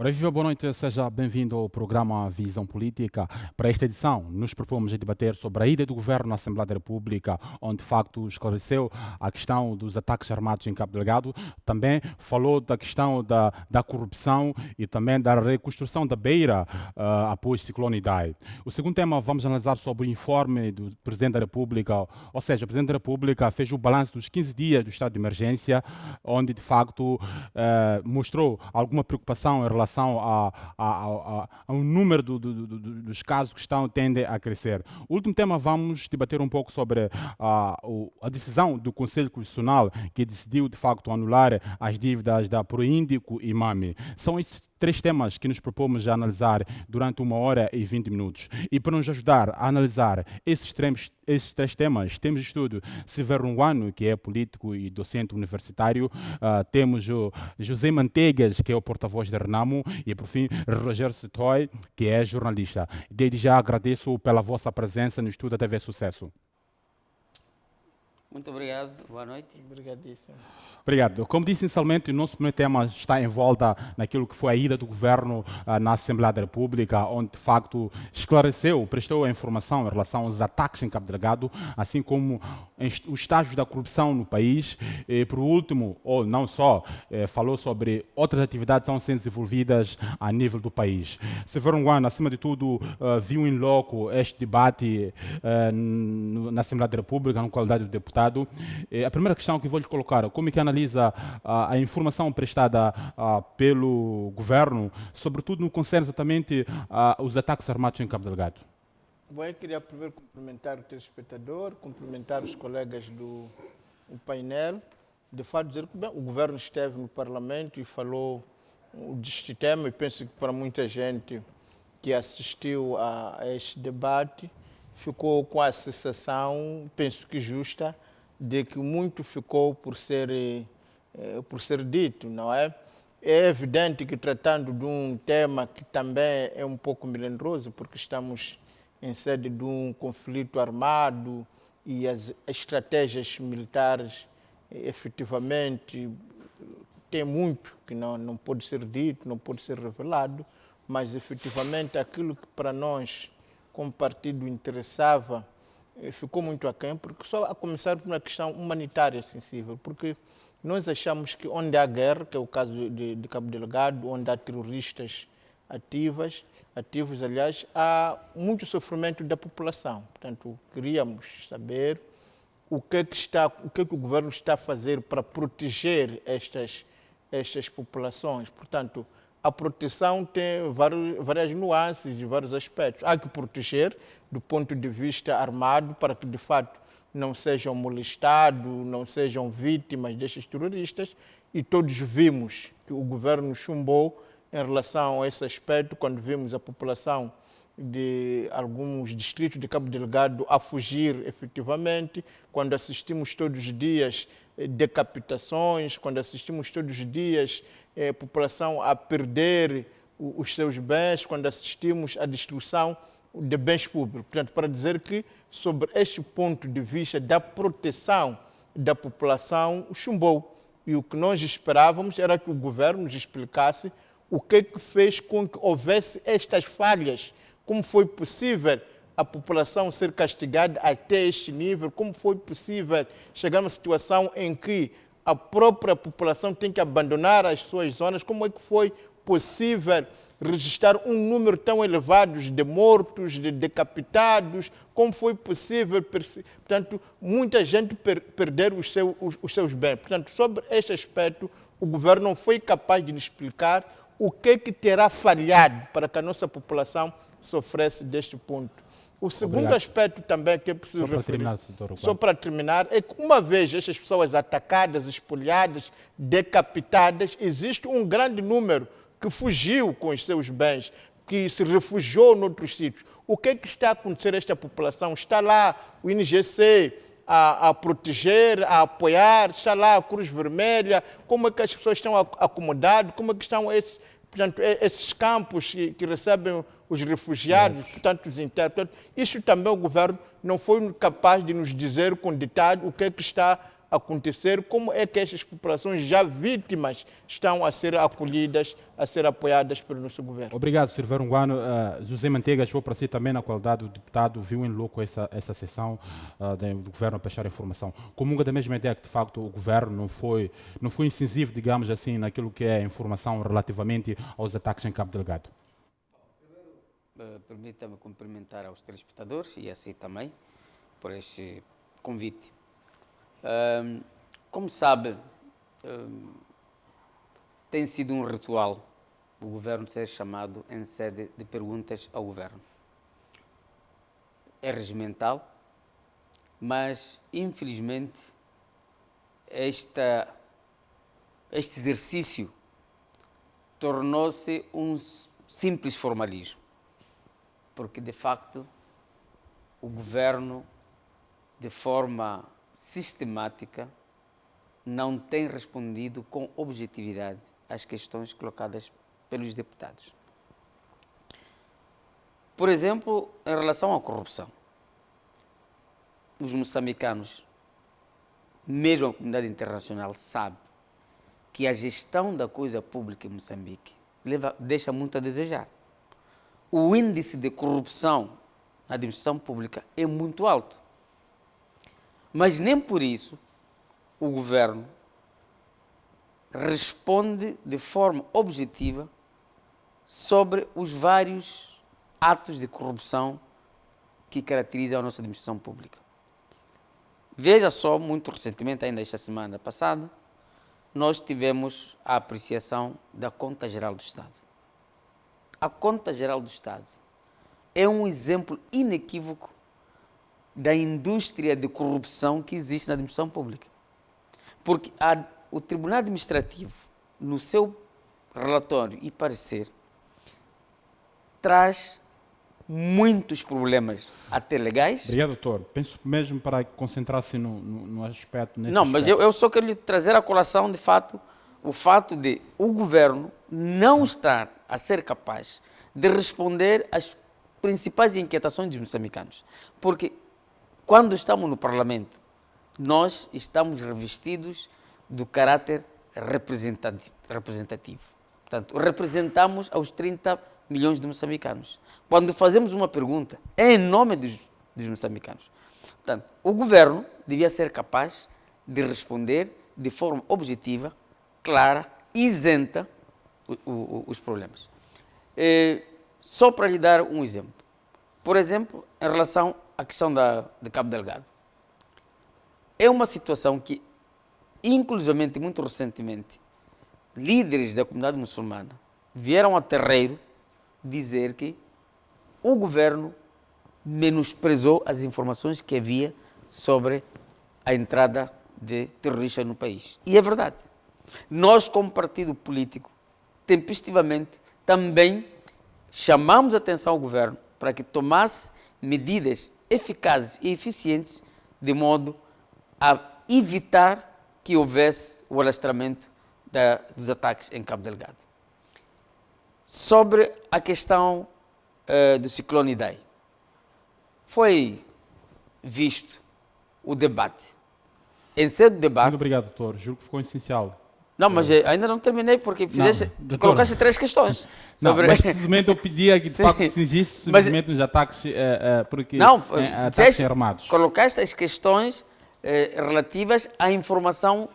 Ora, viva, boa noite, seja bem-vindo ao programa Visão Política. Para esta edição, nos propomos a debater sobre a ida do governo na Assembleia da República, onde de facto esclareceu a questão dos ataques armados em Cabo Delgado, também falou da questão da corrupção e também da reconstrução da beira após o ciclone Idai. O segundo tema, vamos analisar sobre o informe do Presidente da República, ou seja, o Presidente da República fez o balanço dos 15 dias do estado de emergência, onde de facto mostrou alguma preocupação em relação ao número dos casos que tendem a crescer. O último tema, vamos debater um pouco sobre a decisão do Conselho Constitucional, que decidiu de facto anular as dívidas da Proíndico e MAMI. São esses três temas que nos propomos a analisar durante 1 hora e 20 minutos. E para nos ajudar a analisar esses três temas, temos de estudo Silvério Nguano, que é político e docente universitário, temos o José Manteigas, que é o porta-voz da Renamo, e por fim Rogério Sitoy, que é jornalista. Desde já agradeço pela vossa presença no Estudo da TV Sucesso. Muito obrigado, boa noite. Obrigadíssimo. Obrigado. Como disse inicialmente, o nosso primeiro tema está em volta naquilo que foi a ida do governo na Assembleia da República, onde de facto esclareceu, prestou a informação em relação aos ataques em Cabo Delgado, assim como o estágio da corrupção no país. E, por último, ou não só, falou sobre outras atividades que estão sendo desenvolvidas a nível do país. Silvério Nguano, acima de tudo, viu em loco este debate na Assembleia da República, na qualidade do deputado. A primeira questão que vou lhe colocar, como é que analisa a informação prestada pelo governo, sobretudo no que concerne exatamente os ataques armados em Cabo Delgado? Bom, eu queria primeiro cumprimentar o telespectador, cumprimentar os colegas do painel. De fato, dizer que bem, o governo esteve no Parlamento e falou deste tema, e penso que para muita gente que assistiu a este debate ficou com a sensação, penso que justa, de que muito ficou por ser dito, não é? É evidente que tratando de um tema que também é um pouco melindroso, porque estamos em sede de um conflito armado e as estratégias militares efetivamente tem muito que não pode ser dito, não pode ser revelado, mas efetivamente aquilo que para nós, como partido, interessava ficou muito aquém, porque só a começar por uma questão humanitária sensível, porque nós achamos que onde há guerra, que é o caso de Cabo Delgado, onde há terroristas ativos, aliás, há muito sofrimento da população. Portanto, queríamos saber o que o governo está a fazer para proteger estas populações. Portanto, a proteção tem várias nuances e vários aspectos. Há que proteger do ponto de vista armado para que, de fato, não sejam molestados, não sejam vítimas destes terroristas. E todos vimos que o governo chumbou em relação a esse aspecto, quando vimos a população de alguns distritos de Cabo Delgado a fugir efetivamente, quando assistimos todos os dias decapitações, quando assistimos todos os dias a população a perder os seus bens, quando assistimos à destruição de bens públicos. Portanto, para dizer que, sobre este ponto de vista da proteção da população, chumbou. E o que nós esperávamos era que o governo nos explicasse o que fez com que houvesse estas falhas, como foi possível a população ser castigada até este nível, como foi possível chegar a uma situação em que a própria população tem que abandonar as suas zonas, como é que foi possível registrar um número tão elevado de mortos, de decapitados, como foi possível, portanto, muita gente perder os seus bens. Portanto, sobre este aspecto, o governo não foi capaz de nos explicar o que terá falhado para que a nossa população sofresse deste ponto. O segundo aspecto também que é preciso referir, só para terminar, é que uma vez estas pessoas atacadas, espoliadas, decapitadas, existe um grande número que fugiu com os seus bens, que se refugiou noutros sítios. O que está a acontecer a esta população? Está lá o INGC a proteger, a apoiar, está lá a Cruz Vermelha, como é que as pessoas estão acomodadas, como é que estão esses campos que recebem os refugiados, portanto, os internos. Isso também o governo não foi capaz de nos dizer com detalhe o que está acontecer, como é que estas populações já vítimas estão a ser acolhidas, a ser apoiadas pelo nosso governo. Obrigado, Sr. Verunguano. José Manteigas, vou para si também na qualidade do deputado, viu em louco essa sessão do governo a prestar informação. Comunga da mesma ideia que, de facto, o governo não foi incisivo, digamos assim, naquilo que é a informação relativamente aos ataques em Cabo Delgado. Permita-me cumprimentar aos telespectadores e assim também por este convite. Como sabe, tem sido um ritual o governo ser chamado em sede de perguntas ao governo. É regimental, mas infelizmente este exercício tornou-se um simples formalismo, porque de facto o governo, de forma sistemática, não tem respondido com objetividade às questões colocadas pelos deputados. Por exemplo, em relação à corrupção, os moçambicanos, mesmo a comunidade internacional, sabe que a gestão da coisa pública em Moçambique deixa muito a desejar. O índice de corrupção na administração pública é muito alto. Mas nem por isso o governo responde de forma objetiva sobre os vários atos de corrupção que caracterizam a nossa administração pública. Veja só, muito recentemente, ainda esta semana passada, nós tivemos a apreciação da Conta Geral do Estado. A Conta Geral do Estado é um exemplo inequívoco da indústria de corrupção que existe na administração pública. Porque o Tribunal Administrativo, no seu relatório e parecer, traz muitos problemas, até legais. Obrigado, doutor. Penso mesmo para concentrar-se no aspecto... Não, mas eu só quero lhe trazer à colação, de fato, o fato de o governo não estar a ser capaz de responder às principais inquietações dos moçambicanos. Porque quando estamos no Parlamento, nós estamos revestidos do caráter representativo. Portanto, representamos aos 30 milhões de moçambicanos. Quando fazemos uma pergunta, é em nome dos moçambicanos. Portanto, o governo devia ser capaz de responder de forma objetiva, clara, isenta os problemas. Só para lhe dar um exemplo. Por exemplo, em relação à questão de Cabo Delgado. É uma situação que, inclusivamente, muito recentemente, líderes da comunidade muçulmana vieram a terreiro dizer que o governo menosprezou as informações que havia sobre a entrada de terroristas no país. E é verdade. Nós, como partido político, tempestivamente, também chamamos a atenção ao governo para que tomasse medidas eficazes e eficientes de modo a evitar que houvesse o alastramento dos ataques em Cabo Delgado. Sobre a questão do ciclone Idai, foi visto o debate. Em sede de debate... Muito obrigado, doutor. Juro que ficou essencial. Não, mas ainda não terminei, porque colocaste 3 questões. Sobre... Não, mas precisamente eu pedia que de facto se existe simplesmente nos ataques, porque ataques armados. Colocaste as questões relativas à informação,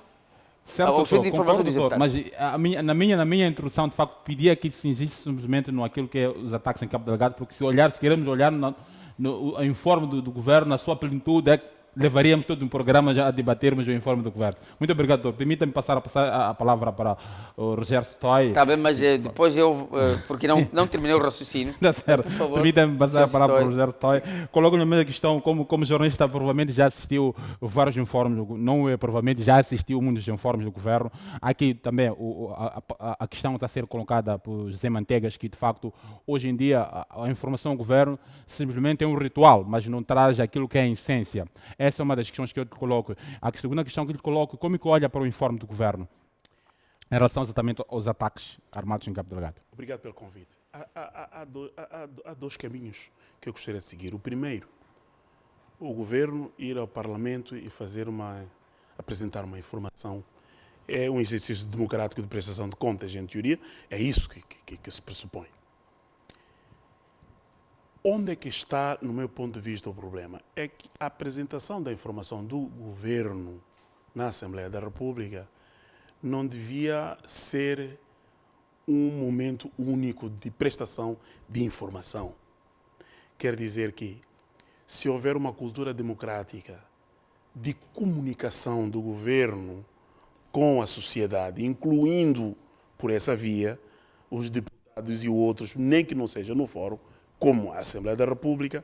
certo, ao estudo de informação dos doutor, deputados. Mas na minha introdução, de facto, pedia que se existe simplesmente naquilo que é os ataques em Cabo Delgado, porque se queremos olhar no informe do governo, na sua plenitude, levaríamos todo um programa já a debatermos o informe do governo. Muito obrigado, doutor. Permita-me passar a palavra para o Rogério Stoy. Está bem, mas depois porque não terminei o raciocínio. Está certo. Por favor, permita-me passar a palavra para o Rogério Stoy. Coloco na mesma questão, como jornalista, provavelmente já assistiu vários informes, não é provavelmente, já assistiu muitos informes do governo. Aqui também a questão está a ser colocada por José Manteigas, que de facto, hoje em dia, a informação do governo simplesmente é um ritual, mas não traz aquilo que é a essência. Essa é uma das questões que eu te coloco. A segunda questão que eu te coloco, como que olha para o informe do governo em relação exatamente aos ataques armados em Cabo Delgado? Obrigado pelo convite. Há 2 caminhos que eu gostaria de seguir. O primeiro, o governo ir ao Parlamento e fazer uma apresentar uma informação é um exercício democrático de prestação de contas, em teoria, é isso que se pressupõe. Onde é que está, no meu ponto de vista, o problema? É que a apresentação da informação do governo na Assembleia da República não devia ser um momento único de prestação de informação. Quer dizer que, se houver uma cultura democrática de comunicação do governo com a sociedade, incluindo por essa via os deputados e outros, nem que não seja no fórum, como a Assembleia da República,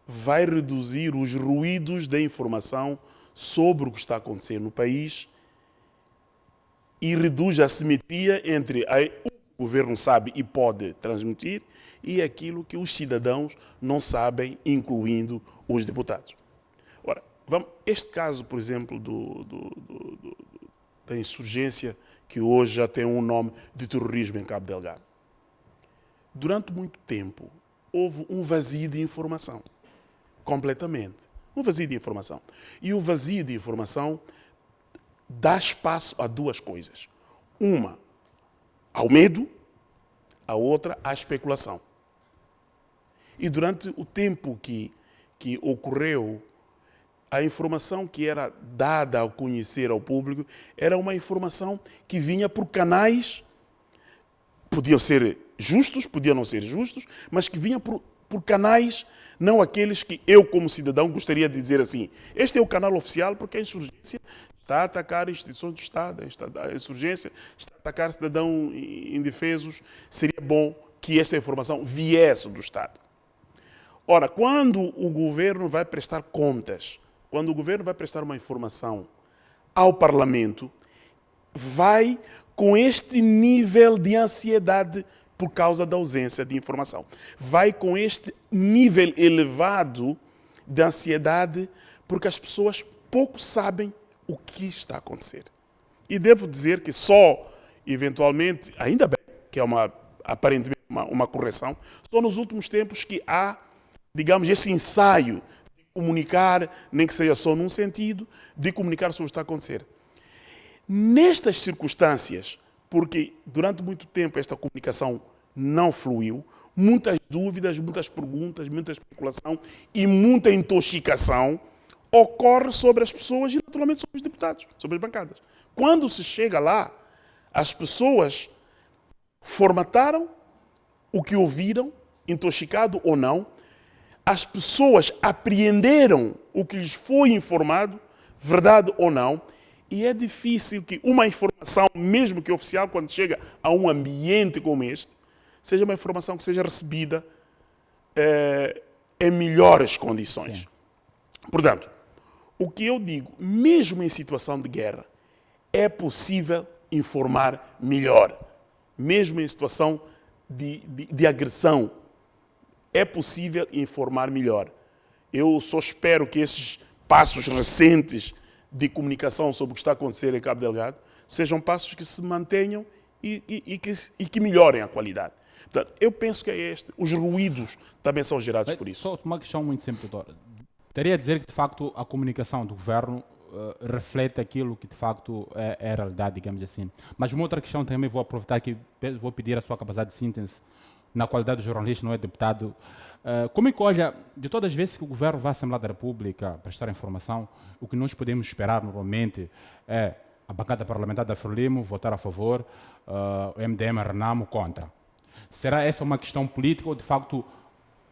vai reduzir os ruídos da informação sobre o que está a acontecer no país e reduz a assimetria entre o que o governo sabe e pode transmitir e aquilo que os cidadãos não sabem, incluindo os deputados. Ora, este caso, por exemplo, da insurgência, que hoje já tem um nome de terrorismo em Cabo Delgado. Durante muito tempo, houve um vazio de informação. Completamente. Um vazio de informação. E o vazio de informação dá espaço a duas coisas. Uma, ao medo, a outra, à especulação. E durante o tempo que ocorreu, a informação que era dada a conhecer ao público era uma informação que vinha por canais, podiam ser justos, podiam não ser justos, mas que vinha por canais, não aqueles que eu, como cidadão, gostaria de dizer assim: este é o canal oficial porque a insurgência está a atacar instituições do Estado, a insurgência está a atacar cidadãos indefesos, seria bom que esta informação viesse do Estado. Ora, quando o governo vai prestar contas, quando o governo vai prestar uma informação ao Parlamento, vai com este nível de ansiedade por causa da ausência de informação. Vai com este nível elevado de ansiedade porque as pessoas pouco sabem o que está a acontecer. E devo dizer que só, eventualmente, ainda bem que é aparentemente uma correção, só nos últimos tempos que há, digamos, esse ensaio de comunicar, nem que seja só num sentido, de comunicar sobre o que está a acontecer. Nestas circunstâncias, porque durante muito tempo esta comunicação não fluiu, muitas dúvidas, muitas perguntas, muita especulação e muita intoxicação ocorre sobre as pessoas e naturalmente sobre os deputados, sobre as bancadas. Quando se chega lá, as pessoas formataram o que ouviram, intoxicado ou não, as pessoas apreenderam o que lhes foi informado, verdade ou não, e é difícil que uma informação, mesmo que oficial, quando chega a um ambiente como este, seja uma informação que seja recebida em melhores condições. Sim. Portanto, o que eu digo, mesmo em situação de guerra, é possível informar melhor. Mesmo em situação de agressão, é possível informar melhor. Eu só espero que esses passos recentes de comunicação sobre o que está a acontecer em Cabo Delgado sejam passos que se mantenham e que melhorem a qualidade. Portanto, eu penso que é este. Os ruídos também são gerados por isso. Só uma questão muito simples, doutor. Teria a dizer que, de facto, a comunicação do governo reflete aquilo que, de facto, é a realidade, digamos assim. Mas uma outra questão também vou aproveitar que vou pedir a sua capacidade de síntese na qualidade de jornalista, não é deputado. Como é que hoje, de todas as vezes que o governo vai à Assembleia da República prestar informação, o que nós podemos esperar normalmente é a bancada parlamentar da Frelimo votar a favor, o MDM Renamo contra. Será essa uma questão política ou, de facto,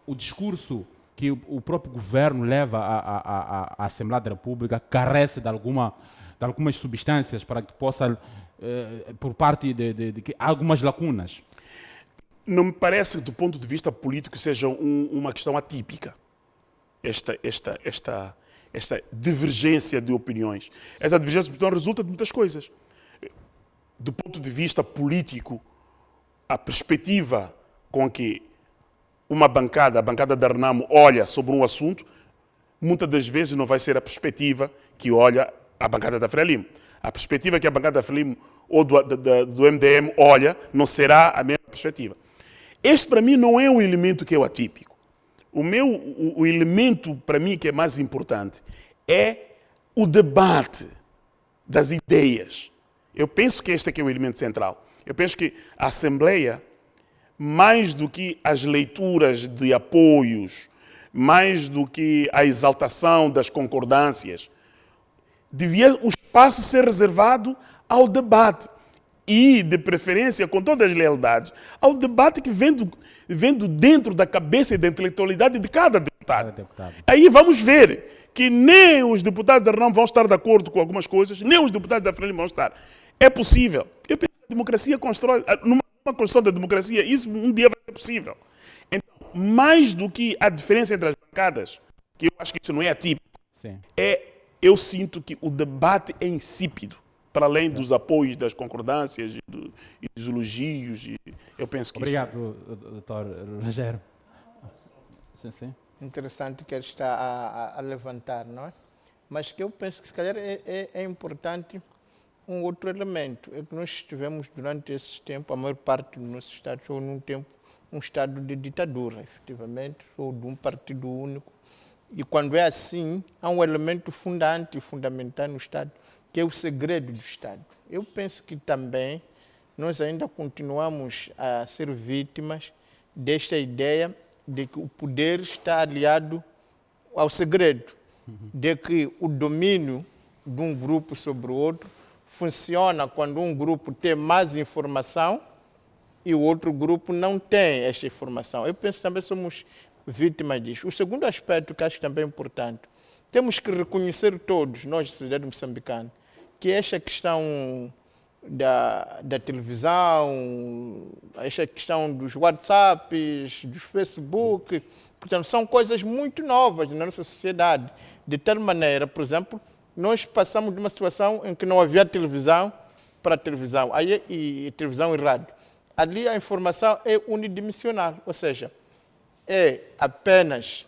o discurso que o próprio governo leva à Assembleia da República carece de algumas substâncias para que possa, por parte de algumas lacunas? Não me parece que, do ponto de vista político, seja uma questão atípica, esta divergência de opiniões. Essa divergência de opiniões resulta de muitas coisas. Do ponto de vista político, a perspectiva com que a bancada da Renamo olha sobre um assunto, muitas das vezes não vai ser a perspectiva que olha a bancada da Frelimo. A perspectiva que a bancada da Frelimo ou do MDM olha não será a mesma perspectiva. Este, para mim, não é um elemento que é o atípico. O elemento, para mim, que é mais importante é o debate das ideias. Eu penso que este aqui é o elemento central. Eu penso que a Assembleia, mais do que as leituras de apoios, mais do que a exaltação das concordâncias, devia o espaço ser reservado ao debate e, de preferência, com todas as lealdades, ao debate que vem do dentro da cabeça e da intelectualidade de cada deputado. Aí vamos ver que nem os deputados da RENAM vão estar de acordo com algumas coisas, nem os deputados da FRELIM vão estar. É possível. Eu penso que a democracia constrói, numa construção da democracia, isso um dia vai ser possível. Então, mais do que a diferença entre as bancadas, que eu acho que isso não é atípico, eu sinto que o debate é insípido, para além dos apoios, das concordâncias e dos elogios. Eu penso que obrigado, doutor Rogério. Sim. Interessante que ele está a levantar, não é? Mas que eu penso que se calhar é importante um outro elemento. É que nós estivemos durante esse tempo, a maior parte do nosso Estado, ou num tempo, um Estado de ditadura, efetivamente, ou de um partido único. E quando é assim, há um elemento fundante e fundamental no Estado, que é o segredo do Estado. Eu penso que também nós ainda continuamos a ser vítimas desta ideia de que o poder está aliado ao segredo, de que o domínio de um grupo sobre o outro funciona quando um grupo tem mais informação e o outro grupo não tem esta informação. Eu penso que também somos vítimas disso. O segundo aspecto que acho que também é importante, temos que reconhecer todos, nós, sociedade moçambicana, que esta questão da televisão, esta questão dos WhatsApps, dos Facebook, portanto, são coisas muito novas na nossa sociedade. De tal maneira, por exemplo, nós passamos de uma situação em que não havia televisão para televisão, e televisão e rádio. Ali a informação é unidimensional, ou seja, é apenas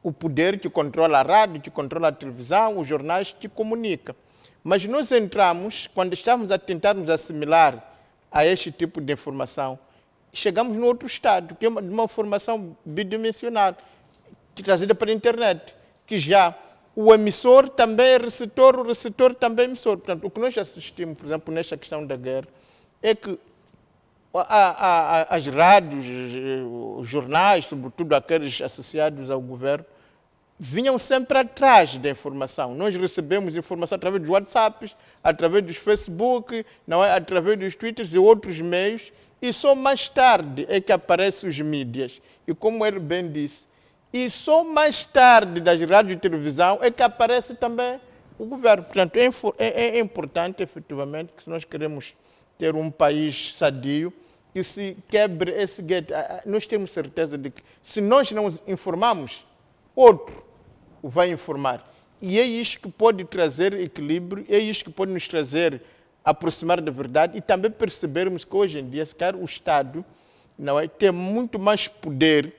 o poder que controla a rádio, que controla a televisão, os jornais que comunicam. Mas nós entramos, quando estamos a tentar nos assimilar a este tipo de informação, chegamos num outro estado, que é de uma informação bidimensional, trazida pela internet, que já o emissor também é receptor, o receptor também é emissor. Portanto, o que nós assistimos, por exemplo, nesta questão da guerra, é que as rádios, os jornais, sobretudo aqueles associados ao governo, vinham sempre atrás da informação. Nós recebemos informação através dos WhatsApps, através dos Facebook, não é? Através dos Twitters e outros meios, e só mais tarde é que aparecem os mídias. E como ele bem disse, e só mais tarde das rádios e televisão é que aparece também o governo. Portanto, é importante, efetivamente, que se nós queremos ter um país sadio, que se quebre esse gueto. Nós temos certeza de que, se nós não informamos, outro o vai informar. E é isso que pode trazer equilíbrio, é isso que pode nos trazer, aproximar da verdade e também percebermos que hoje em dia, se calhar, o Estado não é, tem muito mais poder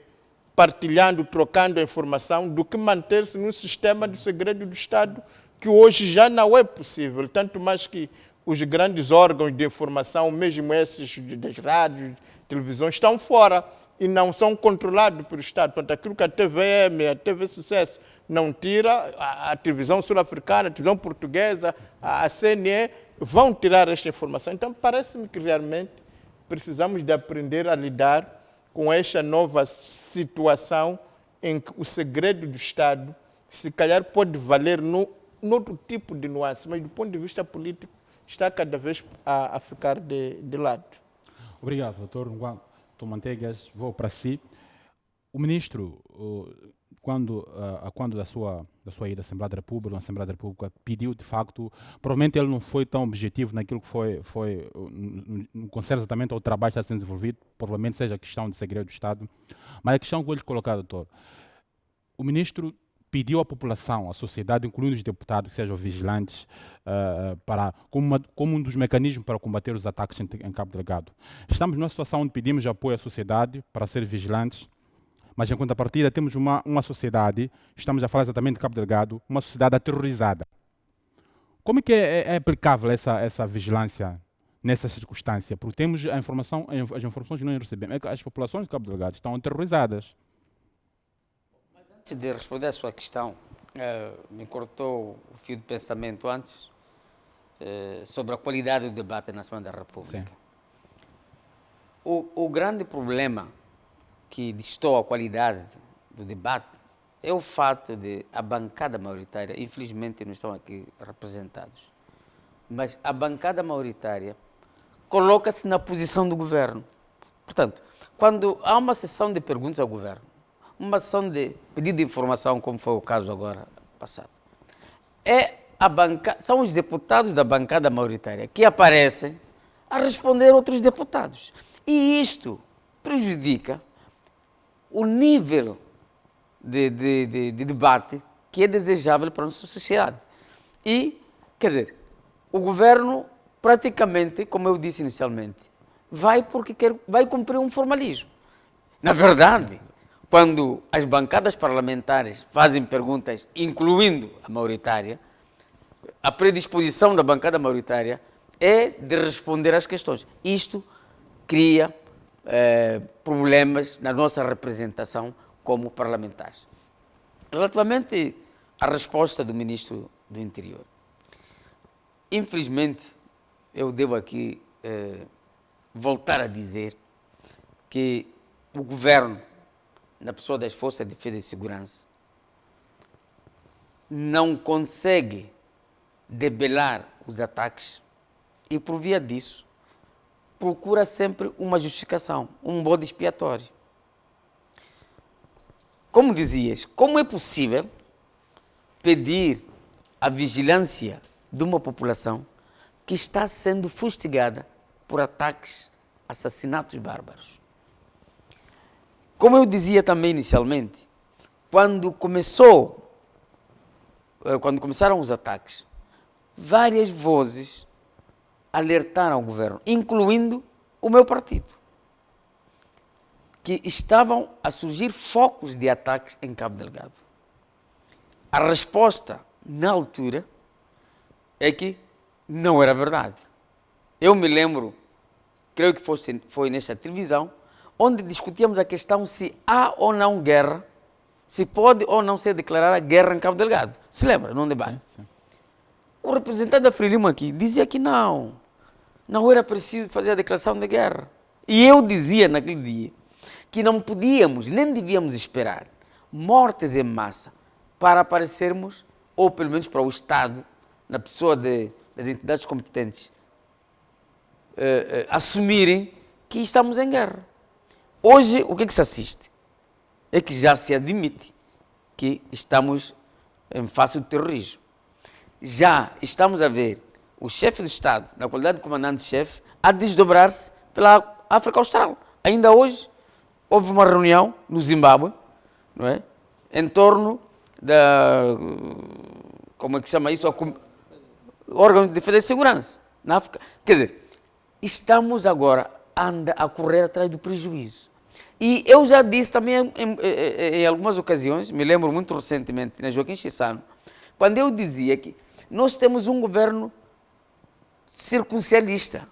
partilhando, trocando a informação, do que manter-se num sistema do segredo do Estado, que hoje já não é possível. Tanto mais que os grandes órgãos de informação, mesmo esses das rádios, televisões, estão fora e não são controlados pelo Estado. Portanto, aquilo que a TVM, a TV Sucesso não tira, a televisão sul-africana, a televisão portuguesa, a CNE, vão tirar esta informação. Então, parece-me que realmente precisamos de aprender a lidar com esta nova situação em que o segredo do Estado, se calhar, pode valer noutro tipo de nuance, mas do ponto de vista político, está cada vez a ficar de lado. Obrigado, doutor Manteigas. Vou para si. O ministro, quando da sua ida à Assembleia da República, a Assembleia da República pediu, de facto, provavelmente ele não foi tão objetivo naquilo que foi no concerne exatamente ao trabalho que está sendo desenvolvido, provavelmente seja a questão de segredo do Estado, mas a questão que eu vou lhe colocar, doutor, o ministro pediu à população, à sociedade, incluindo os deputados, que sejam vigilantes, como um dos mecanismos para combater os ataques em Cabo Delgado. Estamos numa situação onde pedimos apoio à sociedade para ser vigilantes, mas em contrapartida temos uma sociedade, estamos a falar exatamente de Cabo Delgado, uma sociedade aterrorizada. Como é que é aplicável essa vigilância nessa circunstância? Porque temos as informações que nós recebemos, é que as populações de Cabo Delgado estão aterrorizadas. Antes de responder à sua questão, me cortou o fio de pensamento antes, sobre a qualidade do debate na Assembleia da República. Sim. O grande problema que destoa a qualidade do debate é o fato de a bancada maioritária, infelizmente não estão aqui representados, mas a bancada maioritária coloca-se na posição do governo. Portanto, quando há uma sessão de perguntas ao governo, uma sessão de pedido de informação, como foi o caso agora passado, são os deputados da bancada maioritária que aparecem a responder outros deputados. E isto prejudica o nível de debate que é desejável para a nossa sociedade. E, quer dizer, o governo praticamente, como eu disse inicialmente, vai cumprir um formalismo. Na verdade, quando as bancadas parlamentares fazem perguntas, incluindo a maioritária, a predisposição da bancada maioritária é de responder às questões. Isto cria problemas na nossa representação como parlamentares. Relativamente à resposta do Ministro do Interior, infelizmente, eu devo aqui voltar a dizer que o governo, na pessoa das Forças de Defesa e Segurança, não consegue debelar os ataques e, por via disso, procura sempre uma justificação, um bode expiatório. Como dizias, como é possível pedir a vigilância de uma população que está sendo fustigada por ataques, assassinatos bárbaros? Como eu dizia também inicialmente, quando começaram os ataques, várias vozes alertaram o governo, incluindo o meu partido, que estavam a surgir focos de ataques em Cabo Delgado. A resposta, na altura, é que não era verdade. Eu me lembro, creio que foi nesta televisão, onde discutíamos a questão se há ou não guerra, se pode ou não ser declarada guerra em Cabo Delgado. Se lembra, num debate? Sim. O representante da Frelimo aqui dizia que não era preciso fazer a declaração de guerra. E eu dizia naquele dia que não podíamos, nem devíamos esperar mortes em massa para aparecermos, ou pelo menos para o Estado, na pessoa das entidades competentes, assumirem que estamos em guerra. Hoje, o que é que se assiste? É que já se admite que estamos em face do terrorismo. Já estamos a ver o chefe do Estado, na qualidade de comandante-chefe, a desdobrar-se pela África Austral. Ainda hoje, houve uma reunião no Zimbábue, não é? Em torno da, como é que se chama isso? Órgão de Defesa e Segurança, na África. Quer dizer, estamos agora a correr atrás do prejuízo. E eu já disse também em algumas ocasiões, me lembro muito recentemente, na Joaquim Chissano, quando eu dizia que nós temos um governo circunstancialista,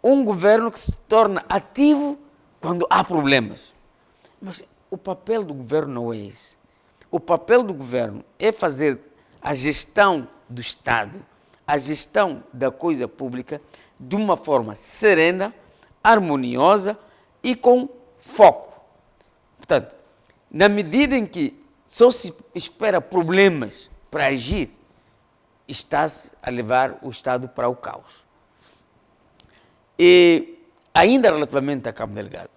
um governo que se torna ativo quando há problemas. Mas o papel do governo não é esse. O papel do governo é fazer a gestão do Estado, a gestão da coisa pública de uma forma serena, harmoniosa e com foco. Portanto, na medida em que só se espera problemas para agir, está-se a levar o Estado para o caos. E ainda relativamente a Cabo Delgado,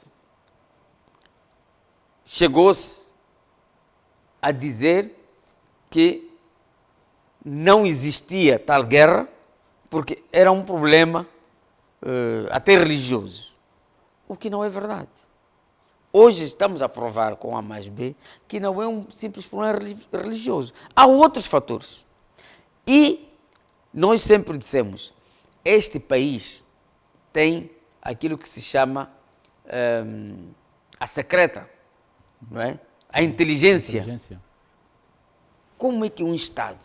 chegou-se a dizer que não existia tal guerra porque era um problema até religioso, o que não é verdade. Hoje estamos a provar com A mais B que não é um simples problema religioso. Há outros fatores. E nós sempre dissemos, este país tem aquilo que se chama a secreta, não é? A inteligência. Como é que um Estado,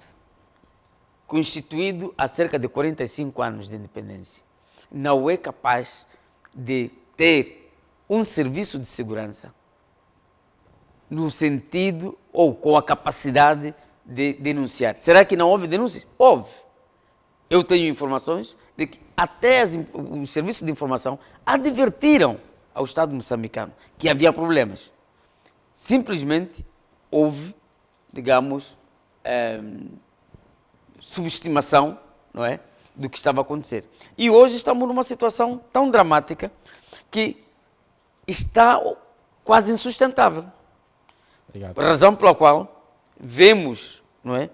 constituído há cerca de 45 anos de independência, não é capaz de ter um serviço de segurança no sentido ou com a capacidade de denunciar? Será que não houve denúncias? Houve. Eu tenho informações de que até os serviços de informação advertiram ao Estado moçambicano que havia problemas. Simplesmente houve, digamos, subestimação, não é, do que estava a acontecer. E hoje estamos numa situação tão dramática que está quase insustentável. Obrigado. Razão pela qual vemos, não é,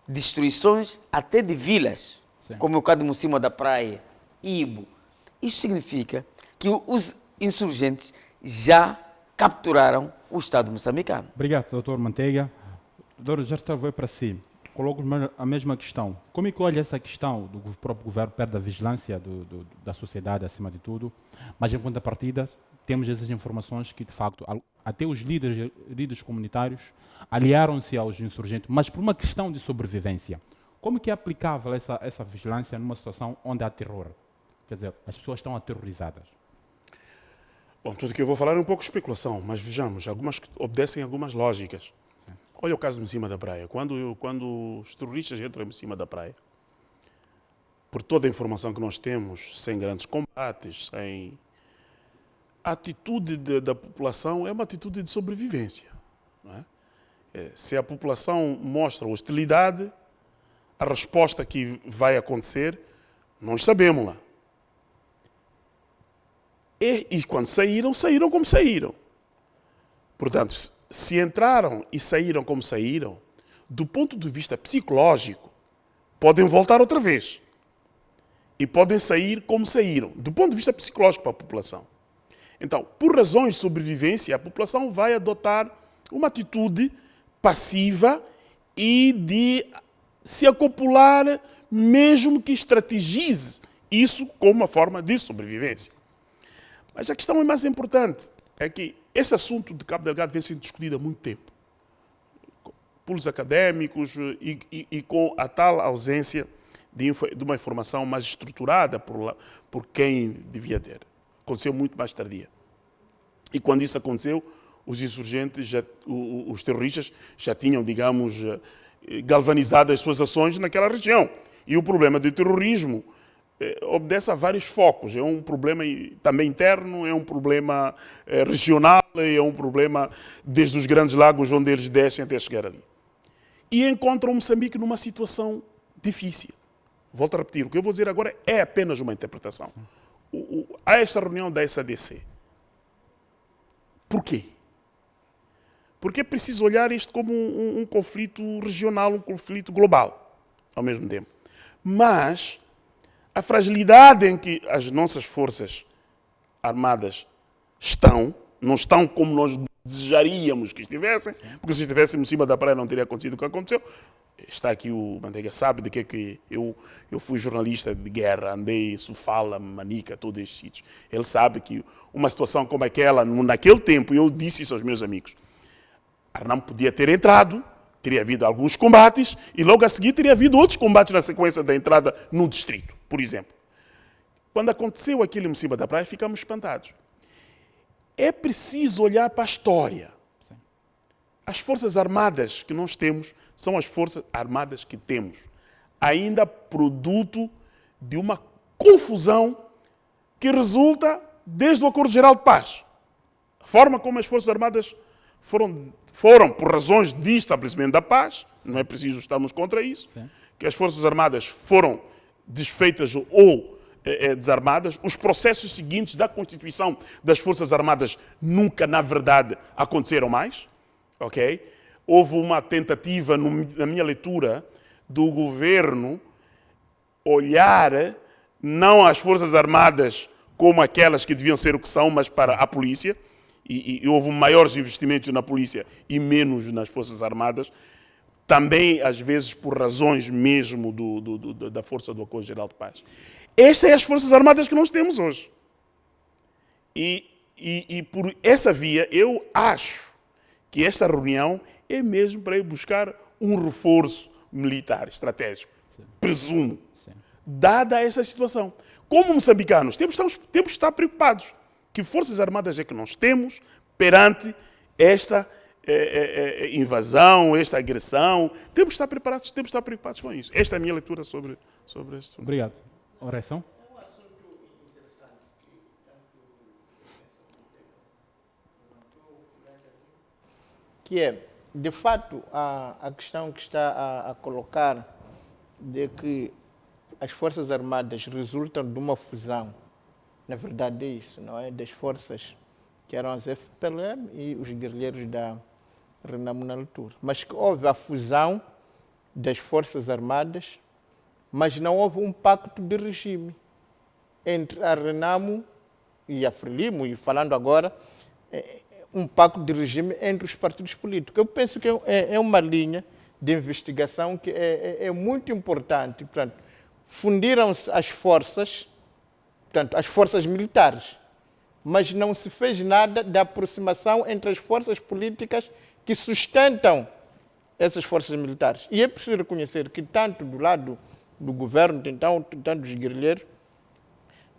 destruições até de vilas, Sim. como o caso de Mocima da Praia, Ibo. Isso significa que os insurgentes já capturaram o Estado moçambicano. Obrigado, doutor Manteiga. Doutor Gerster, vou para si. Coloco a mesma questão. Como é que olha essa questão do próprio governo perto da vigilância da sociedade, acima de tudo? Mas, em contrapartida, temos essas informações que, de facto, até os líderes comunitários aliaram-se aos insurgentes, mas por uma questão de sobrevivência. Como que é aplicável essa vigilância numa situação onde há terror? Quer dizer, as pessoas estão aterrorizadas. Bom, tudo que eu vou falar é um pouco de especulação, mas vejamos, algumas que obedecem a algumas lógicas. Olha o caso de Mocima da Praia. Quando os terroristas entram em Mocima da Praia, por toda a informação que nós temos, sem grandes combates, sem... A atitude da população é uma atitude de sobrevivência. Não é? Se a população mostra hostilidade, a resposta que vai acontecer, nós sabemos lá. E quando saíram, saíram como saíram. Portanto, se entraram e saíram como saíram, do ponto de vista psicológico, podem voltar outra vez. E podem sair como saíram, do ponto de vista psicológico para a população. Então, por razões de sobrevivência, a população vai adotar uma atitude passiva e de se acoplar, mesmo que estrategize isso como uma forma de sobrevivência. Mas a questão mais importante é que esse assunto de Cabo Delgado vem sendo discutido há muito tempo, pelos académicos e com a tal ausência de uma informação mais estruturada por quem devia ter. Aconteceu muito mais tardia. E quando isso aconteceu, os insurgentes, os terroristas, já tinham, digamos, galvanizado as suas ações naquela região. E o problema do terrorismo obedece a vários focos. É um problema também interno, é um problema regional, é um problema desde os Grandes Lagos, onde eles descem até chegar ali. E encontram Moçambique numa situação difícil. Volto a repetir, o que eu vou dizer agora é apenas uma interpretação. Há esta reunião da SADC. Por quê? Porque é preciso olhar isto como um conflito regional, um conflito global, ao mesmo tempo. Mas a fragilidade em que as nossas forças armadas não estão como nós desejaríamos que estivessem, porque se estivéssemos em cima da praia não teria acontecido o que aconteceu. Está aqui o Manteiga, sabe de que eu fui jornalista de guerra, andei em Sofala, Manica, todos estes sítios. Ele sabe que uma situação como aquela, naquele tempo, eu disse isso aos meus amigos, Arnam podia ter entrado, teria havido alguns combates, e logo a seguir teria havido outros combates na sequência da entrada no distrito, por exemplo. Quando aconteceu aquilo em cima da praia, ficamos espantados. É preciso olhar para a história. As forças armadas que nós temos são as forças armadas que temos, ainda produto de uma confusão que resulta desde o Acordo Geral de Paz. A forma como as forças armadas foram por razões de estabelecimento da paz, não é preciso estarmos contra isso, que as forças armadas foram desfeitas ou desarmadas, os processos seguintes da constituição das forças armadas nunca, na verdade, aconteceram mais. Okay? Houve uma tentativa, na minha leitura, do governo olhar não as Forças Armadas como aquelas que deviam ser o que são, mas para a polícia, e houve maiores investimentos na polícia e menos nas Forças Armadas, também, às vezes, por razões mesmo da força do Acordo Geral de Paz. Estas são as Forças Armadas que nós temos hoje. E por essa via, eu acho que esta reunião é mesmo para ir buscar um reforço militar estratégico. Sim. Presumo. Sim. Dada essa situação. Como moçambicanos, temos que estar preocupados. Que forças armadas é que nós temos perante esta invasão, esta agressão. Temos que estar preparados, temos que estar preocupados com isso. Esta é a minha leitura sobre isso. Obrigado. Oração? Que é, de fato, a questão que está a colocar de que as Forças Armadas resultam de uma fusão. Na verdade é isso, não é? Das forças que eram as FPLM e os guerrilheiros da Renamo na altura. Mas que houve a fusão das Forças Armadas, mas não houve um pacto de regime entre a Renamo e a Frelimo, e falando agora, um pacto de regime entre os partidos políticos. Eu penso que é uma linha de investigação que é muito importante. Portanto, fundiram-se as forças, portanto, as forças militares, mas não se fez nada da aproximação entre as forças políticas que sustentam essas forças militares. E é preciso reconhecer que tanto do lado do governo, tanto dos guerrilheiros,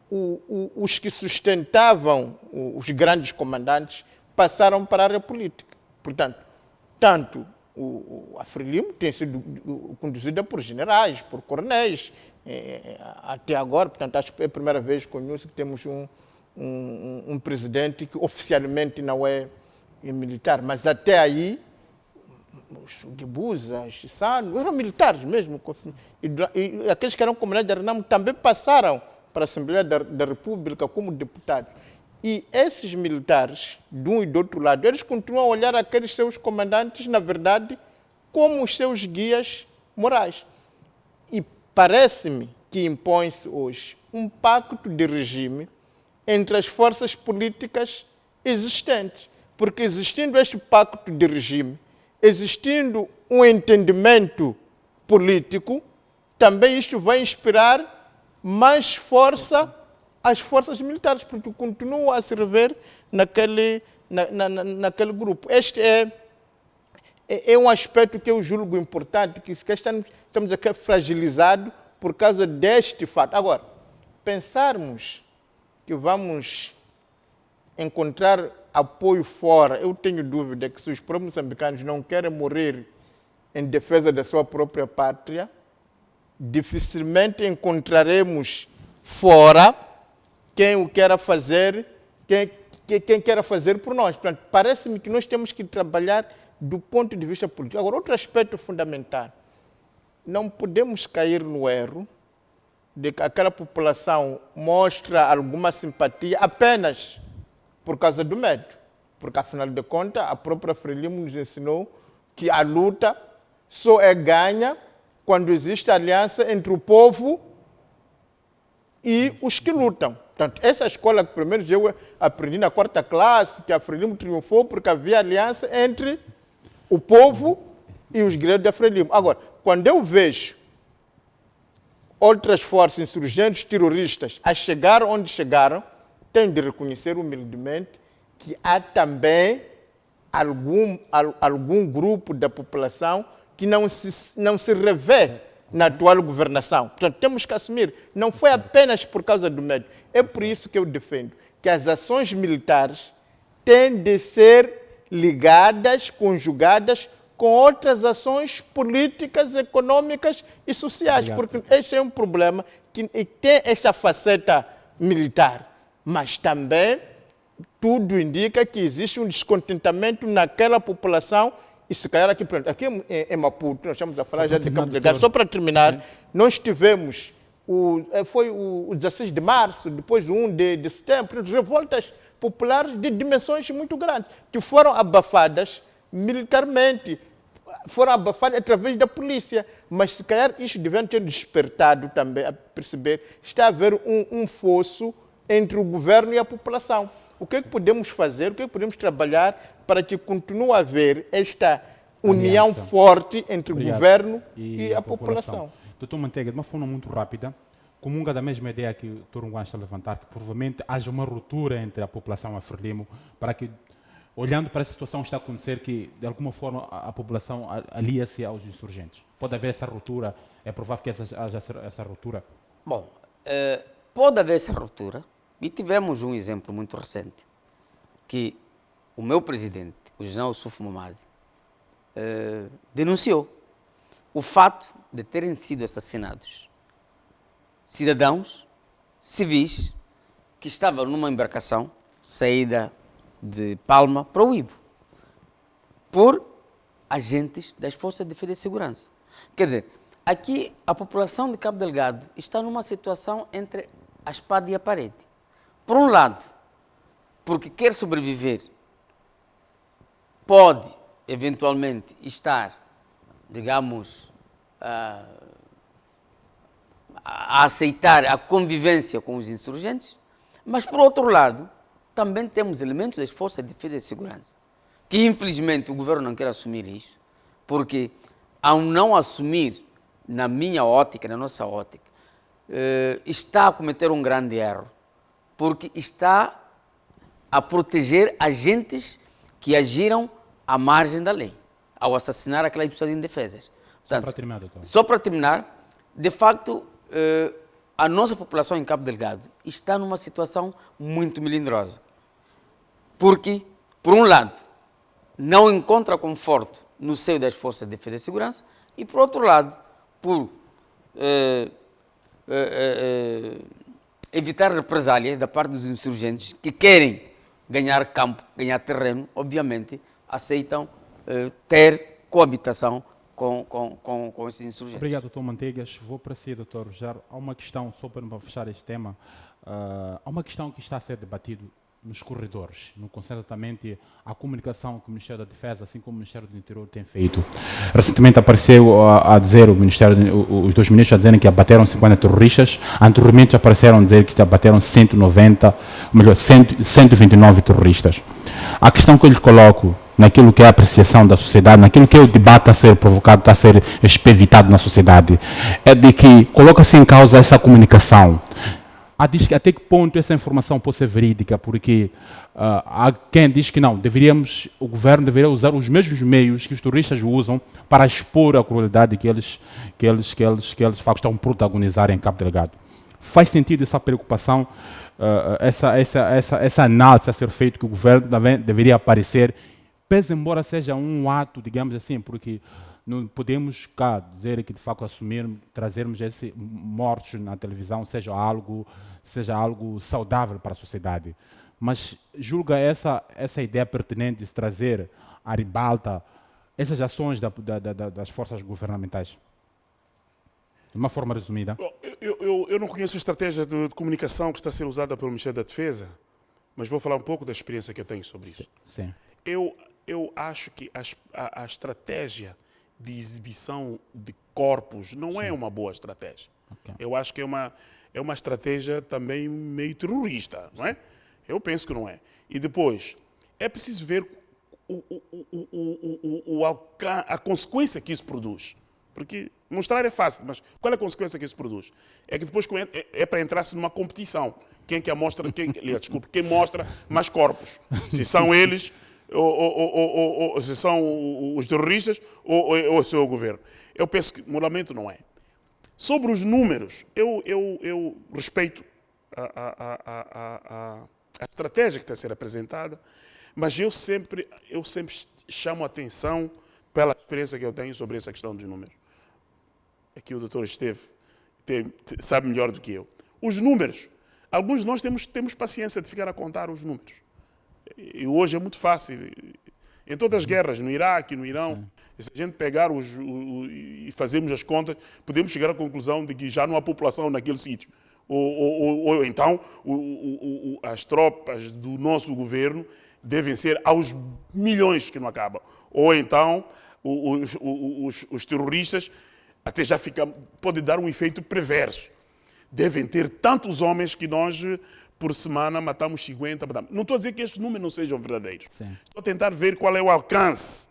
os que sustentavam os grandes comandantes passaram para a área política. Portanto, tanto a Frelimo tem sido conduzida por generais, por coronéis, até agora. Portanto, acho que é a primeira vez que conheço que temos um presidente que oficialmente não é militar, mas até aí os Guibuza, os Chissano, eram militares mesmo, e aqueles que eram comandantes da Renamo também passaram para a Assembleia da República como deputados. E esses militares, de um e do outro lado, eles continuam a olhar aqueles seus comandantes, na verdade, como os seus guias morais. E parece-me que impõe-se hoje um pacto de regime entre as forças políticas existentes. Porque existindo este pacto de regime, existindo um entendimento político, também isto vai inspirar mais força às forças militares, porque continuam a se rever naquele grupo. Este é um aspecto que eu julgo importante, que estamos aqui fragilizado por causa deste fato. Agora, pensarmos que vamos encontrar apoio fora, eu tenho dúvida que se os próprios moçambicanos não querem morrer em defesa da sua própria pátria, dificilmente encontraremos fora quem o queira fazer, quem queira fazer por nós. Portanto, parece-me que nós temos que trabalhar do ponto de vista político. Agora, outro aspecto fundamental, não podemos cair no erro de que aquela população mostra alguma simpatia apenas por causa do medo. Porque, afinal de contas, a própria Frelimo nos ensinou que a luta só é ganha quando existe aliança entre o povo e os que lutam. Portanto, essa escola que, pelo menos, eu aprendi na 4ª classe, que a Frelimo triunfou porque havia aliança entre o povo e os guerreiros da Frelimo. Agora, quando eu vejo outras forças insurgentes terroristas a chegar onde chegaram, tenho de reconhecer humildemente que há também algum grupo da população que não se revê na atual governação. Portanto, temos que assumir, não foi apenas por causa do medo. É por isso que eu defendo que as ações militares têm de ser ligadas, conjugadas com outras ações políticas, econômicas e sociais. Obrigado. Porque esse é um problema que tem esta faceta militar. Mas também tudo indica que existe um descontentamento naquela população. E se calhar aqui em Maputo, nós estamos a falar já de Cabo Delgado. Só para terminar, nós tivemos, foi o 16 de março, depois o 1 de setembro, revoltas populares de dimensões muito grandes, que foram abafadas militarmente, foram abafadas através da polícia. Mas se calhar isto devia ter despertado também a perceber que está a haver um fosso entre o governo e a população. O que é que podemos fazer, o que é que podemos trabalhar para que continue a haver esta união forte entre o governo e a população? Doutor Manteiga, de uma forma muito rápida, comunga da mesma ideia que o Turunguan está a levantar, que provavelmente haja uma ruptura entre a população e a Frelimo, para que, olhando para a situação que está a acontecer, que de alguma forma a população alia-se aos insurgentes. Pode haver essa ruptura? É provável que haja essa ruptura? Bom, pode haver essa ruptura. E tivemos um exemplo muito recente, que o meu presidente, o general Suf Momadi, denunciou o fato de terem sido assassinados cidadãos civis que estavam numa embarcação saída de Palma para o Ibo por agentes das Forças de Defesa e Segurança. Quer dizer, aqui a população de Cabo Delgado está numa situação entre a espada e a parede. Por um lado, porque quer sobreviver, pode eventualmente estar, digamos, a aceitar a convivência com os insurgentes, mas por outro lado, também temos elementos das Forças de Defesa e Segurança, que infelizmente o governo não quer assumir isso, porque ao não assumir, na minha ótica, na nossa ótica, está a cometer um grande erro, porque está a proteger agentes que agiram à margem da lei, ao assassinar aquelas pessoas indefesas. Portanto, Só para terminar, doutor. Só para terminar, de facto, a nossa população em Cabo Delgado está numa situação muito melindrosa. Porque, por um lado, não encontra conforto no seio das Forças de Defesa e Segurança e, por outro lado, por evitar represálias da parte dos insurgentes que querem ganhar campo, ganhar terreno, obviamente, aceitam ter coabitação com esses insurgentes. Obrigado, doutor Manteigas. Vou para si, doutor Rogério. Há uma questão, só para fechar este tema, há uma questão que está a ser debatido nos corredores, no que concerne exatamente à comunicação que o Ministério da Defesa, assim como o Ministério do Interior, tem feito. Recentemente apareceu a dizer, os dois ministros a dizerem que abateram 50 terroristas, anteriormente apareceram a dizer que abateram 129 terroristas. A questão que eu lhe coloco, naquilo que é a apreciação da sociedade, naquilo que é o debate a ser provocado, a ser evitado na sociedade, é de que coloca-se em causa essa comunicação. Até que ponto essa informação pode ser verídica, porque há quem diz que não, o governo deveria usar os mesmos meios que os terroristas usam para expor a crueldade que eles estão a protagonizar em Cabo Delgado. Faz sentido essa preocupação, essa análise a ser feita, que o governo também deveria aparecer, pese embora seja um ato, digamos assim, porque não podemos cá dizer que de facto trazermos esses mortos na televisão seja algo saudável para a sociedade. Mas julga essa ideia pertinente de se trazer à ribalta essas ações das forças governamentais? De uma forma resumida. Eu não conheço a estratégia de comunicação que está a ser usada pelo Ministério da Defesa, mas vou falar um pouco da experiência que eu tenho sobre isso. Sim. Eu acho que a estratégia de exibição de corpos não é uma boa estratégia. Okay. Eu acho que é uma estratégia também meio terrorista, não é? Eu penso que não é. E depois, é preciso ver a consequência que isso produz. Porque mostrar é fácil, mas qual é a consequência que isso produz? É que depois é para entrar-se numa competição. Quem mostra mais corpos. Se são eles, ou se são os terroristas, ou se é o governo. Eu penso que moralmente não é. Sobre os números, eu respeito a estratégia que está a ser apresentada, mas eu sempre chamo a atenção pela experiência que eu tenho sobre essa questão dos números. Aqui o doutor sabe melhor do que eu. Os números, alguns de nós temos paciência de ficar a contar os números. E hoje é muito fácil. Em todas as guerras, no Iraque, no Irão, se a gente pegar e fazermos as contas, podemos chegar à conclusão de que já não há população naquele sítio. Ou então as tropas do nosso governo devem ser aos milhões que não acabam. Ou então os terroristas até já pode dar um efeito perverso. Devem ter tantos homens que nós, por semana, matamos 50. Não estou a dizer que estes números não sejam verdadeiros. Sim. Estou a tentar ver qual é o alcance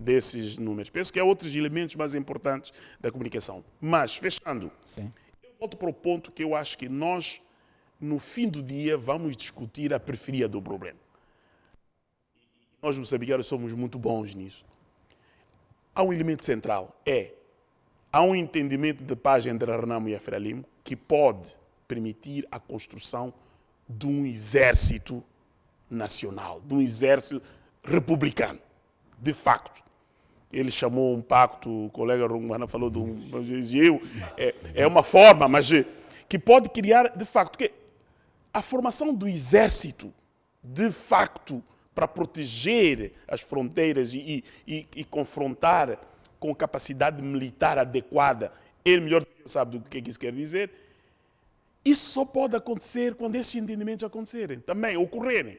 desses números. Penso que há outros elementos mais importantes da comunicação. Mas, fechando, Sim. eu volto para o ponto que eu acho que nós, no fim do dia, vamos discutir a periferia do problema. Nós, moçambicanos, somos muito bons nisso. Há um elemento central, há um entendimento de paz entre a Renamo e a Frelimo que pode permitir a construção de um exército nacional, de um exército republicano, de facto. Ele chamou um pacto, o colega Rungwana falou de um... É uma forma, mas que pode criar, de facto, que a formação do exército, de facto, para proteger as fronteiras e confrontar com capacidade militar adequada, ele melhor do que eu sabe do que isso quer dizer, isso só pode acontecer quando esses entendimentos acontecerem, também ocorrerem.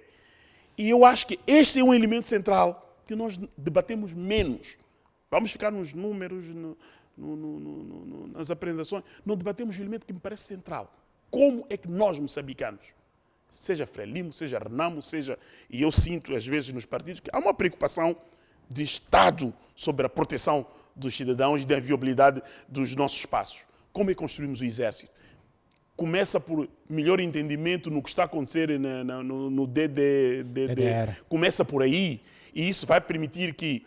E eu acho que este é um elemento central que nós debatemos menos. Vamos ficar nos números, nas apresentações, não debatemos o elemento que me parece central. Como é que nós, moçambicanos, seja Frelimo, seja Renamo, seja... E eu sinto, às vezes, nos partidos, que há uma preocupação de Estado sobre a proteção dos cidadãos e da inviolabilidade dos nossos espaços. Como é que construímos o exército? Começa por melhor entendimento no que está a acontecer no DDR. Começa por aí. E isso vai permitir que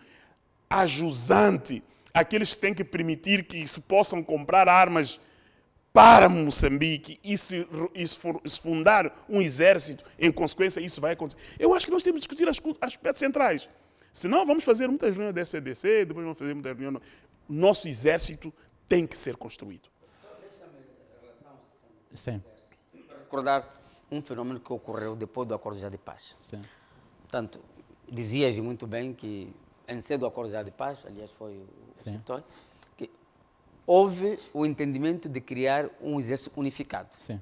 a jusante, aqueles que têm que permitir que se possam comprar armas para Moçambique e se fundar um exército, em consequência, isso vai acontecer. Eu acho que nós temos que discutir aspectos centrais. Senão, vamos fazer muitas reuniões da SCDC, depois vamos fazer muitas reuniões. Nosso exército tem que ser construído. Sim. Recordar um fenômeno que ocorreu depois do Acordo já de Paz. Sim. Portanto, dizias muito bem que, em sede do Acordo já de Paz, aliás, foi o setor, que houve o entendimento de criar um exército unificado. Sim.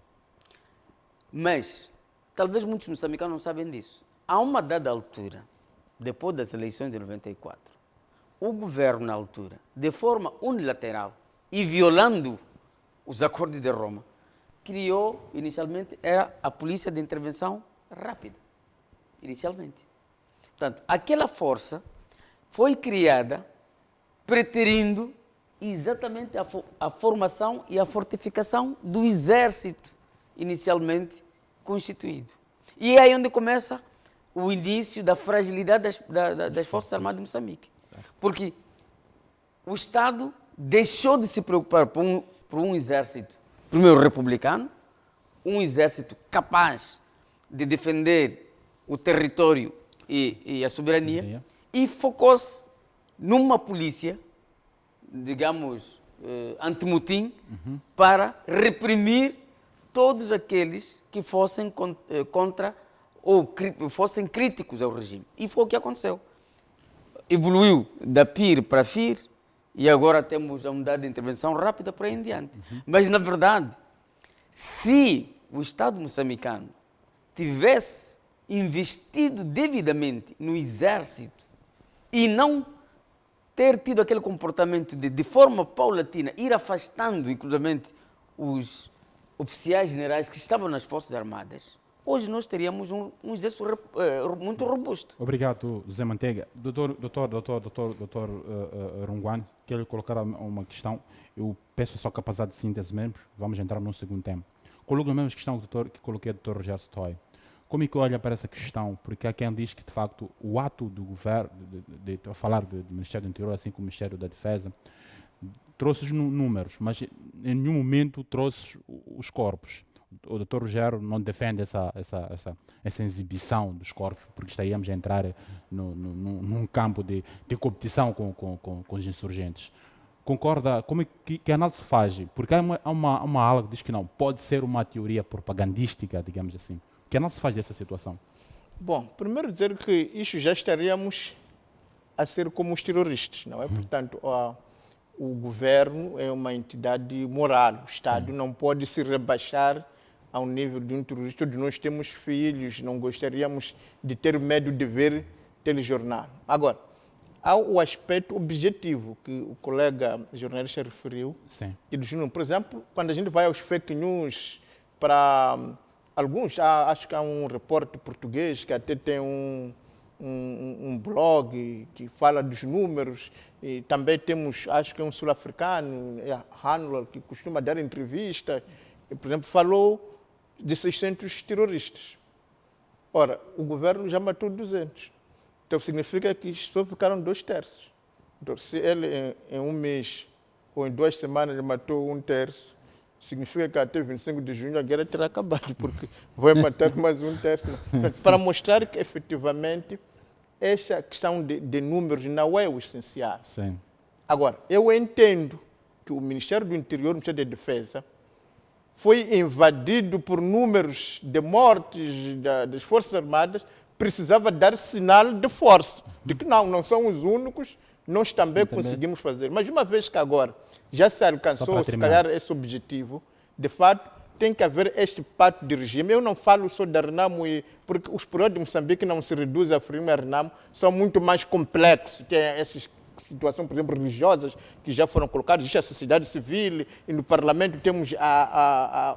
Mas, talvez muitos moçambicanos não sabem disso. A uma dada altura, depois das eleições de 94, o governo, na altura, de forma unilateral e violando os acordos de Roma, criou, inicialmente, era a Polícia de Intervenção Rápida, inicialmente. Portanto, aquela força foi criada preterindo exatamente a formação e a fortificação do exército inicialmente constituído. E é aí onde começa o início da fragilidade das Forças Armadas de Moçambique. Porque o Estado deixou de se preocupar por um exército, primeiro republicano, um exército capaz de defender o território e a soberania, e focou-se numa polícia, digamos, anti-motim, para reprimir todos aqueles que fossem contra ou fossem críticos ao regime. E foi o que aconteceu. Evoluiu da PIR para FIR e agora temos a unidade de intervenção rápida para aí em diante. Mas, na verdade, se o Estado moçambicano tivesse investido devidamente no exército e não ter tido aquele comportamento de forma paulatina, ir afastando, inclusive, os oficiais generais que estavam nas Forças Armadas, hoje nós teríamos um exército muito robusto. Obrigado, José Manteiga. Doutor Rungwana, quero colocar uma questão. Eu peço só capacidade de síntese mesmo. Vamos entrar num segundo tema. Coloco a mesma questão que coloquei ao Dr. Rogério Sotoy. Como é que olha para essa questão? Porque há quem diz que, de facto, o ato do governo, de falar do Ministério do Interior, assim como o Ministério da Defesa, trouxe números, mas em nenhum momento trouxe os corpos. O Dr. Rogério não defende essa exibição dos corpos, porque estaríamos a entrar num campo de competição com os insurgentes. Concorda? Como é que análise faz? Porque há uma ala que diz que não, pode ser uma teoria propagandística, digamos assim. Que análise faz dessa situação? Bom, primeiro dizer que isso já estaríamos a ser como os terroristas, não é? Portanto, o governo é uma entidade moral, o Estado não pode se rebaixar ao nível de um terrorista. Todos nós temos filhos, não gostaríamos de ter medo de ver telejornal. Agora, há o aspecto objetivo que o colega jornalista referiu. Sim. Que, por exemplo, quando a gente vai aos fake news para alguns, acho que há um repórter português que até tem um blog que fala dos números, e também temos, acho que é um sul-africano, Hanwell, que costuma dar entrevistas, e, por exemplo, falou de 600 terroristas. Ora, o governo já matou 200. Então significa que só ficaram 2/3. Então, se ele em um mês ou em 2 semanas matou 1/3, significa que até 25 de junho a guerra terá acabado, porque vai matar mais 1/3. Para mostrar que efetivamente esta questão de números não é o essencial. Sim. Agora, eu entendo que o Ministério do Interior, o Ministério da Defesa, foi invadido por números de mortes das Forças Armadas, precisava dar sinal de força, de que não são os únicos, nós também conseguimos fazer. Mas uma vez que agora já se alcançou, se calhar, esse objetivo, de fato, tem que haver este pacto de regime. Eu não falo só da Renamo, porque os problemas de Moçambique não se reduzem a Frelimo e a Renamo, são muito mais complexos. Tem essas situações, por exemplo, religiosas, que já foram colocadas, existe a sociedade civil, e no Parlamento temos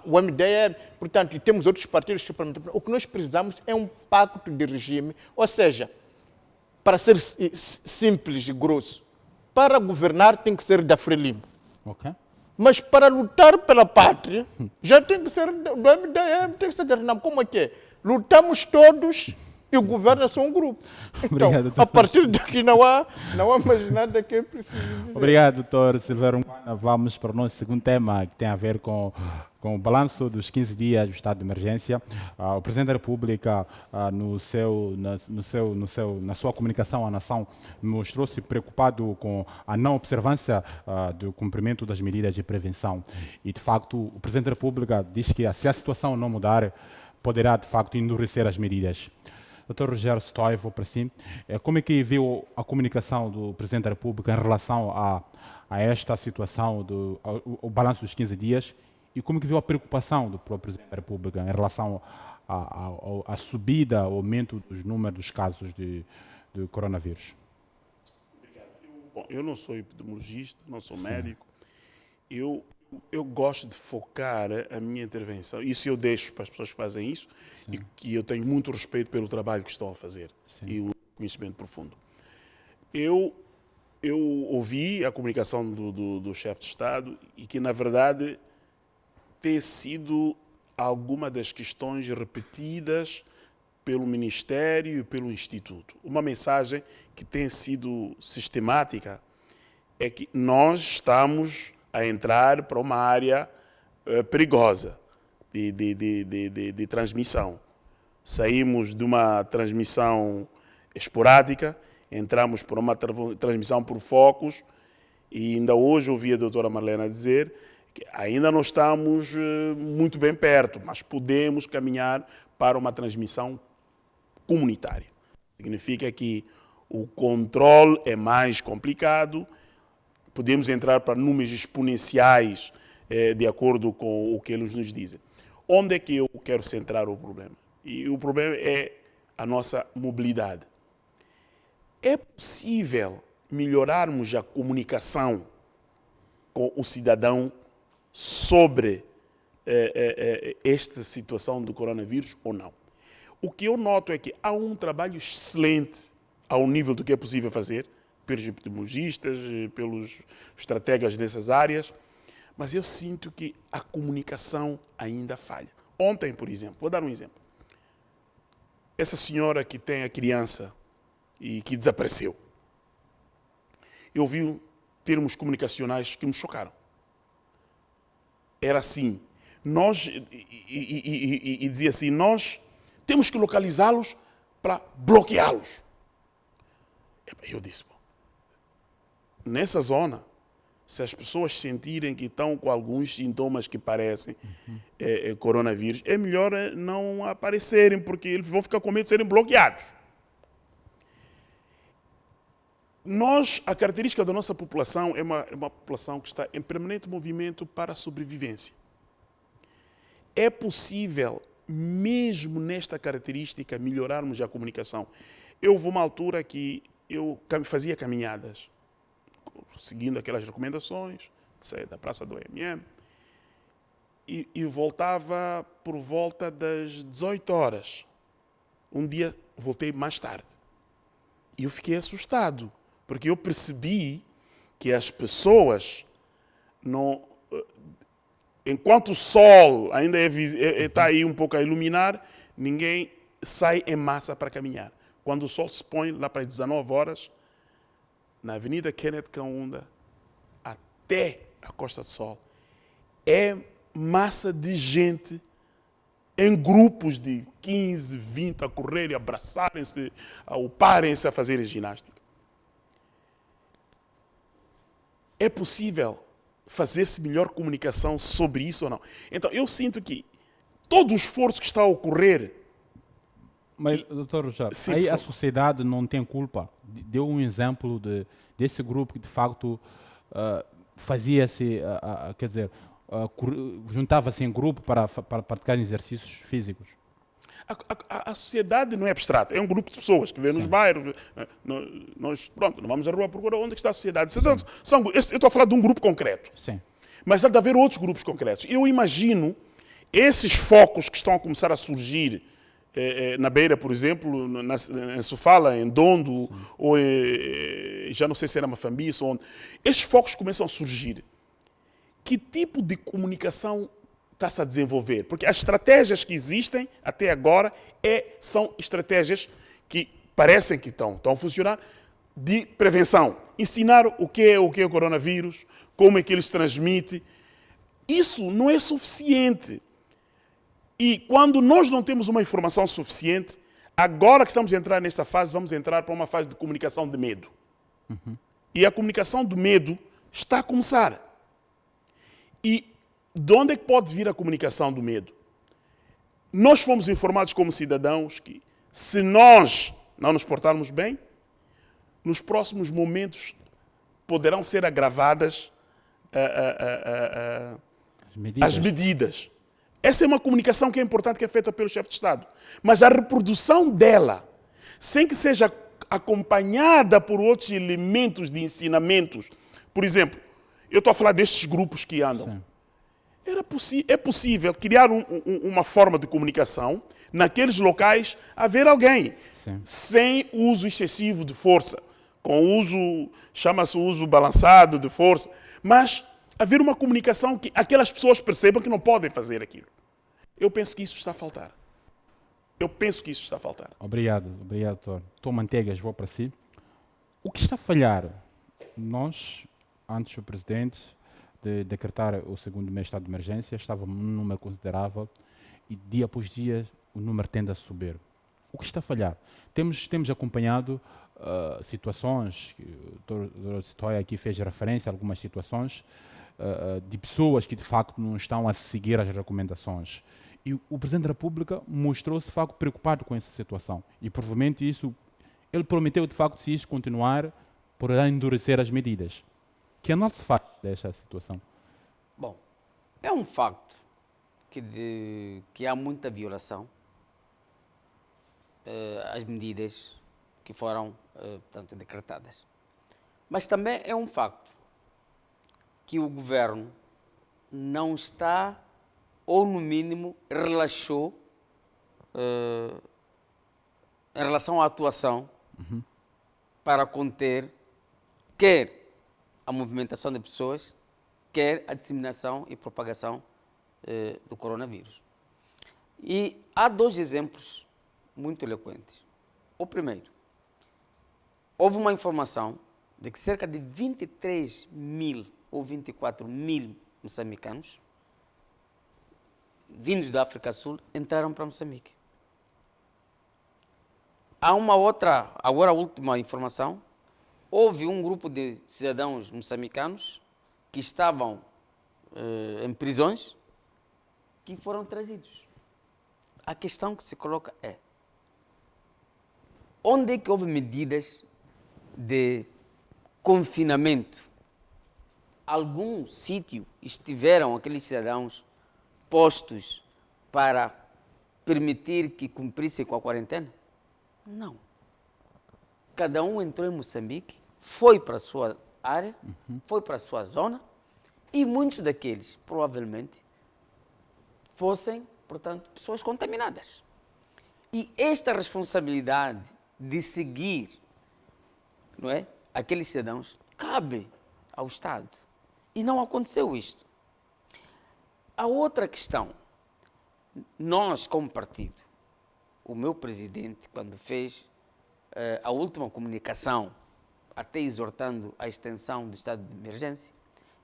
o MDR, portanto, e temos outros partidos parlamentares. O que nós precisamos é um pacto de regime, ou seja, para ser simples e grosso, para governar tem que ser da Frelimo. Ok. Mas para lutar pela pátria, já tem que ser do MDM, tem que ser da Renamo. Como é que é? Lutamos todos e o governo é só um grupo. Então, obrigado, a partir daqui não há mais nada que é preciso dizer. Obrigado, doutor Silvério Nguana. Vamos para o nosso segundo tema, que tem a ver com o balanço dos 15 dias do estado de emergência. O Presidente da República, na sua comunicação à nação, mostrou-se preocupado com a não observância do cumprimento das medidas de prevenção. E, de facto, o Presidente da República diz que, se a situação não mudar, poderá, de facto, endurecer as medidas. Dr. Rogério Stoivo, para si, como é que viu a comunicação do Presidente da República em relação a esta situação, o balanço dos 15 dias, e como é que viu a preocupação do próprio Presidente da República em relação à subida, ao aumento dos números dos casos de coronavírus? Bom, eu não sou epidemiologista, não sou médico. Eu gosto de focar a minha intervenção, isso eu deixo para as pessoas que fazem isso, e eu tenho muito respeito pelo trabalho que estão a fazer. Sim. E o conhecimento profundo. Eu ouvi a comunicação do chefe de Estado e que, na verdade, tem sido alguma das questões repetidas pelo Ministério e pelo Instituto. Uma mensagem que tem sido sistemática é que nós estamos a entrar para uma área perigosa de transmissão. Saímos de uma transmissão esporádica, entramos para uma transmissão por focos, e ainda hoje ouvi a doutora Marlena dizer que ainda não estamos muito bem perto, mas podemos caminhar para uma transmissão comunitária. Significa que o controle é mais complicado, podemos entrar para números exponenciais de acordo com o que eles nos dizem. Onde é que eu quero centrar o problema? E o problema é a nossa mobilidade. É possível melhorarmos a comunicação com o cidadão sobre esta situação do coronavírus ou não? O que eu noto é que há um trabalho excelente ao nível do que é possível fazer, pelos epidemiologistas, pelos estrategas dessas áreas, mas eu sinto que a comunicação ainda falha. Ontem, por exemplo, vou dar um exemplo. Essa senhora que tem a criança e que desapareceu, eu vi termos comunicacionais que me chocaram. Era assim, e dizia assim, nós temos que localizá-los para bloqueá-los. Eu disse, bom, nessa zona, se as pessoas sentirem que estão com alguns sintomas que parecem coronavírus, é melhor não aparecerem, porque eles vão ficar com medo de serem bloqueados. A característica da nossa população é uma população que está em permanente movimento para a sobrevivência. É possível, mesmo nesta característica, melhorarmos a comunicação. Eu vou a uma altura que eu fazia caminhadas, seguindo aquelas recomendações, de sair da Praça do OMM, e voltava por volta das 18 horas. Um dia voltei mais tarde. E eu fiquei assustado, porque eu percebi que as pessoas, enquanto o sol ainda está aí um pouco a iluminar, ninguém sai em massa para caminhar. Quando o sol se põe lá para as 19 horas, na Avenida Kenneth Kaunda, até a Costa do Sol, é massa de gente em grupos de 15, 20 a correr e abraçarem-se, a uparem-se, a fazerem ginástica. É possível fazer-se melhor comunicação sobre isso ou não? Então, eu sinto que todo o esforço que está a ocorrer... Mas, doutor Rogério, Sim, aí por a favor. sociedade não tem culpa. Deu um exemplo desse grupo que, de facto, fazia-se, quer dizer, juntava-se em grupo para praticar exercícios físicos. A sociedade não é abstrata, é um grupo de pessoas que vê nos bairros. Nós, pronto, não vamos à rua procurar onde está a sociedade. Eu estou a falar de um grupo concreto. Sim. Mas há de haver outros grupos concretos. Eu imagino esses focos que estão a começar a surgir na Beira, por exemplo, em Sofala, em Dondo, ou já não sei se era Mafambiço, onde. Estes focos começam a surgir. Que tipo de comunicação está-se a desenvolver? Porque as estratégias que existem até agora são estratégias que parecem que estão a funcionar de prevenção. Ensinar o que é o coronavírus, como é que ele se transmite. Isso não é suficiente. E quando nós não temos uma informação suficiente, agora que estamos a entrar nesta fase, vamos entrar para uma fase de comunicação de medo. E a comunicação de medo está a começar. E de onde é que pode vir a comunicação do medo? Nós fomos informados como cidadãos que, se nós não nos portarmos bem, nos próximos momentos poderão ser agravadas as medidas. Essa é uma comunicação que é importante, que é feita pelo chefe de Estado. Mas a reprodução dela, sem que seja acompanhada por outros elementos de ensinamentos. Por exemplo, eu estou a falar destes grupos que andam. É possível criar uma forma de comunicação naqueles locais, haver alguém sem uso excessivo de força, com uso, chama-se uso balançado de força, mas haver uma comunicação que aquelas pessoas percebam que não podem fazer aquilo. Eu penso que isso está a faltar. Obrigado, doutor. Tom Manteigas, vou para si. O que está a falhar? Nós, antes do Presidente de decretar o segundo mês de estado de emergência, estávamos num número considerável e dia após dia o número tende a subir. O que está a falhar? Temos acompanhado situações, o doutor Citóia aqui fez referência a algumas situações de pessoas que de facto não estão a seguir as recomendações. E o Presidente da República mostrou-se de facto preocupado com essa situação. E provavelmente ele prometeu de facto, se isso continuar, poderá endurecer as medidas. Que não se faz desta situação? Bom, é um facto que há muita violação às medidas que foram portanto, decretadas. Mas também é um facto que o governo não está, ou no mínimo relaxou em relação à atuação para conter quer a movimentação de pessoas, quer a disseminação e propagação do coronavírus. E há dois exemplos muito eloquentes. O primeiro, houve uma informação de que cerca de 23 mil ou 24 mil moçambicanos vindos da África Sul entraram para Moçambique. Há uma outra, agora a última informação, houve um grupo de cidadãos moçambicanos que estavam em prisões que foram trazidos. A questão que se coloca é: onde é que houve medidas de confinamento? Algum sítio estiveram aqueles cidadãos postos para permitir que cumprissem com a quarentena? Não. Cada um entrou em Moçambique, foi para a sua área, foi para a sua zona, e muitos daqueles, provavelmente, fossem, portanto, pessoas contaminadas. E esta responsabilidade de seguir, não é, aqueles cidadãos, cabe ao Estado. E não aconteceu isto. A outra questão, nós como partido, o meu presidente, quando fez a última comunicação, até exortando a extensão do estado de emergência,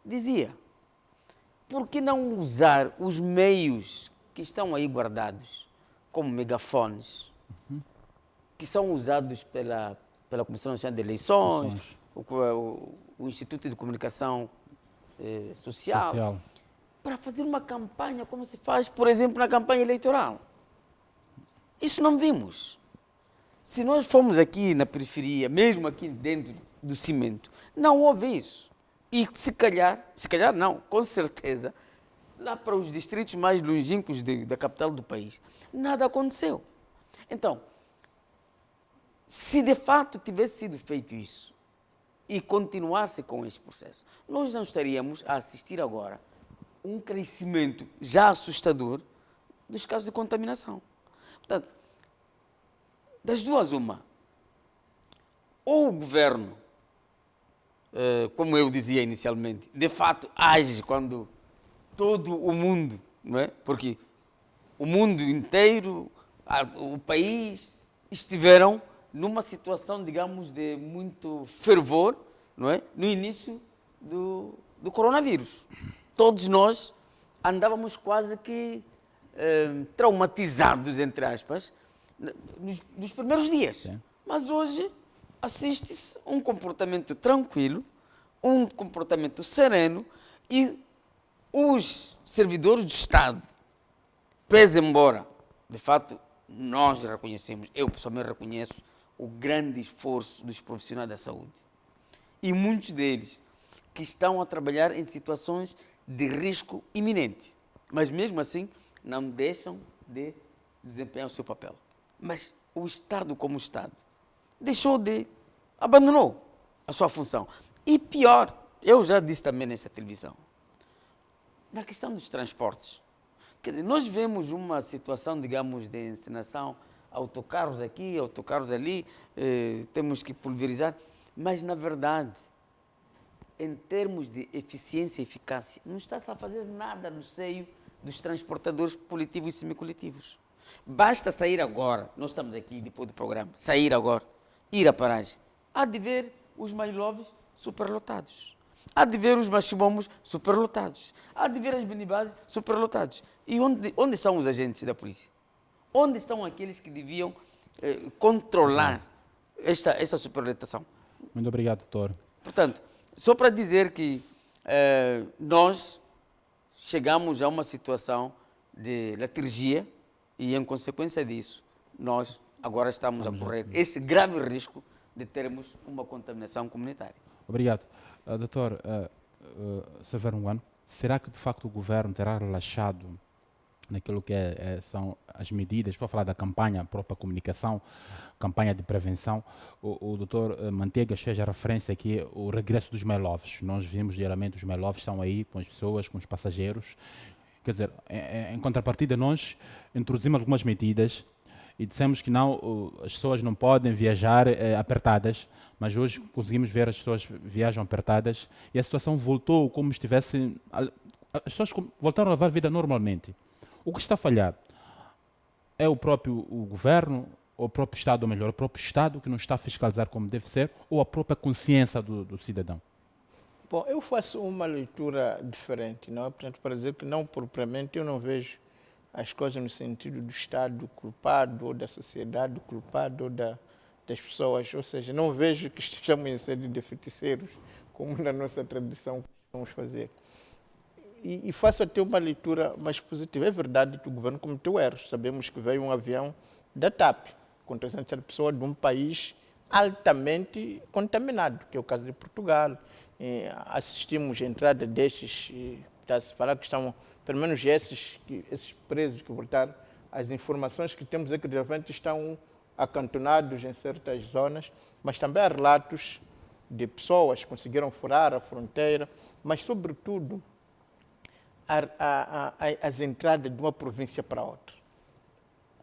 dizia: por que não usar os meios que estão aí guardados como megafones, que são usados pela Comissão Nacional de Eleições, o Instituto de Comunicação Social, para fazer uma campanha como se faz, por exemplo, na campanha eleitoral. Isso não vimos. Se nós formos aqui na periferia, mesmo aqui dentro do cimento, não houve isso. E se calhar não, com certeza, lá para os distritos mais longínquos da capital do país, nada aconteceu. Então, se de fato tivesse sido feito isso e continuasse com esse processo, nós não estaríamos a assistir agora um crescimento já assustador dos casos de contaminação. Portanto, das duas, uma. Ou o governo, como eu dizia inicialmente, de fato age quando todo o mundo, não é? Porque o mundo inteiro, o país, estiveram numa situação, digamos, de muito fervor, não é? No início do coronavírus. Todos nós andávamos quase que traumatizados, entre aspas, nos primeiros dias. Sim. Mas hoje assiste-se um comportamento tranquilo, um comportamento sereno, e os servidores do Estado, pese embora, de fato, nós reconhecemos, eu pessoalmente reconheço, o grande esforço dos profissionais da saúde. E muitos deles que estão a trabalhar em situações de risco iminente. Mas mesmo assim, não deixam de desempenhar o seu papel. Mas o Estado, como Estado, abandonou a sua função. E pior, eu já disse também nessa televisão, na questão dos transportes. Quer dizer, nós vemos uma situação, digamos, de encenação, autocarros aqui, autocarros ali, temos que pulverizar, mas na verdade, em termos de eficiência e eficácia, não está-se a fazer nada no seio dos transportadores coletivos e semicoletivos. Basta sair agora, nós estamos aqui depois do programa, sair agora, ir à paragem. Há de ver os mailovs superlotados. Há de ver os machibombos superlotados. Há de ver as minibases superlotados. E onde são os agentes da polícia? Onde estão aqueles que deviam controlar essa superlotação? Muito obrigado, doutor. Portanto, só para dizer que nós chegamos a uma situação de letargia e, em consequência disso, nós agora estamos a correr esse grave risco de termos uma contaminação comunitária. Obrigado. Doutor Severo Ngwan, será que de facto o governo terá relaxado naquilo que são as medidas, para falar da campanha, a própria comunicação, campanha de prevenção? O doutor Manteigas fez a referência aqui o regresso dos mailovs. Nós vimos geralmente os mailovs estão aí com as pessoas, com os passageiros. Quer dizer, em contrapartida, nós introduzimos algumas medidas e dissemos que não, as pessoas não podem viajar apertadas, mas hoje conseguimos ver as pessoas viajam apertadas e a situação voltou como se estivesse... As pessoas voltaram a levar a vida normalmente. O que está a falhar é o governo, ou o próprio Estado, ou melhor, o próprio Estado que não está a fiscalizar como deve ser, ou a própria consciência do cidadão? Bom, eu faço uma leitura diferente, não é? Portanto, para dizer que não propriamente eu não vejo as coisas no sentido do Estado culpado, ou da sociedade culpada, ou das pessoas, ou seja, não vejo que estejamos em sede de feiticeiros, como na nossa tradição vamos fazer. E faço até uma leitura mais positiva. É verdade que o governo cometeu erros. Sabemos que veio um avião da TAP, com 300 pessoas de um país altamente contaminado, que é o caso de Portugal. Assistimos a entrada destes, está-se a falar que estão, pelo menos esses presos que voltaram, as informações que temos é que de repente estão acantonados em certas zonas, mas também há relatos de pessoas que conseguiram furar a fronteira, mas sobretudo as entradas de uma província para outra.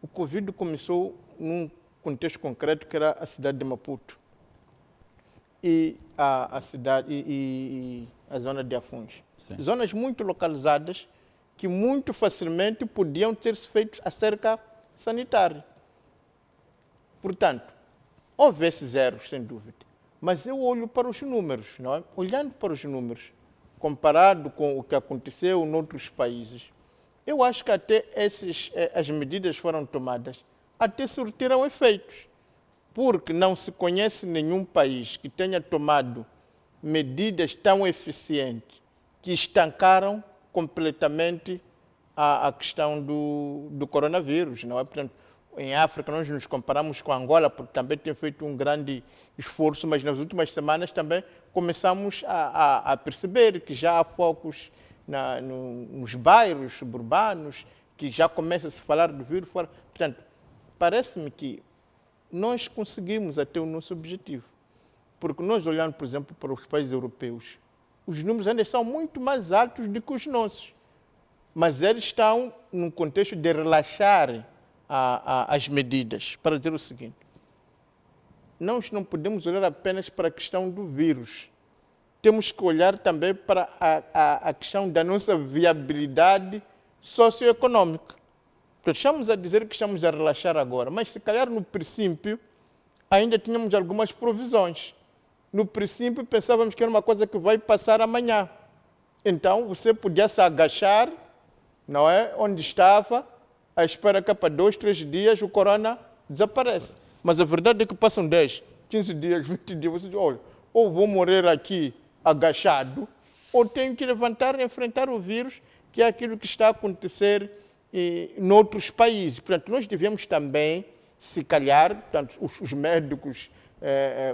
O Covid começou num contexto concreto que era a cidade de Maputo e a zona de Afuns. Sim. Zonas muito localizadas que muito facilmente podiam ter feito a cerca sanitária. Portanto, houve esses erros, sem dúvida. Mas eu olho para os números, não é? Olhando para os números, comparado com o que aconteceu em outros países, Eu acho que até as medidas foram tomadas, até surtiram efeitos, porque não se conhece nenhum país que tenha tomado medidas tão eficientes que estancaram completamente a questão do coronavírus, não é? Portanto, em África nós nos comparamos com Angola, porque também tem feito um grande esforço, mas nas últimas semanas também começamos a perceber que já há focos nos bairros suburbanos, que já começa a se falar do vírus fora. Portanto, parece-me que nós conseguimos até o nosso objetivo. Porque nós olhando, por exemplo, para os países europeus, os números ainda são muito mais altos do que os nossos. Mas eles estão num contexto de relaxar as medidas. Para dizer o seguinte, nós não podemos olhar apenas para a questão do vírus. Temos que olhar também para a questão da nossa viabilidade socioeconômica. Então, estamos a dizer que estamos a relaxar agora, mas se calhar no princípio ainda tínhamos algumas provisões. No princípio pensávamos que era uma coisa que vai passar amanhã. Então você podia se agachar, não é? Onde estava, à espera que para 2, 3 dias o corona desaparece. Mas a verdade é que passam 10, 15 dias, 20 dias, você diz, olha, ou vou morrer aqui agachado, ou tenho que levantar e enfrentar o vírus, que é aquilo que está a acontecer em outros países. Portanto, nós devemos também, se calhar, portanto, os médicos,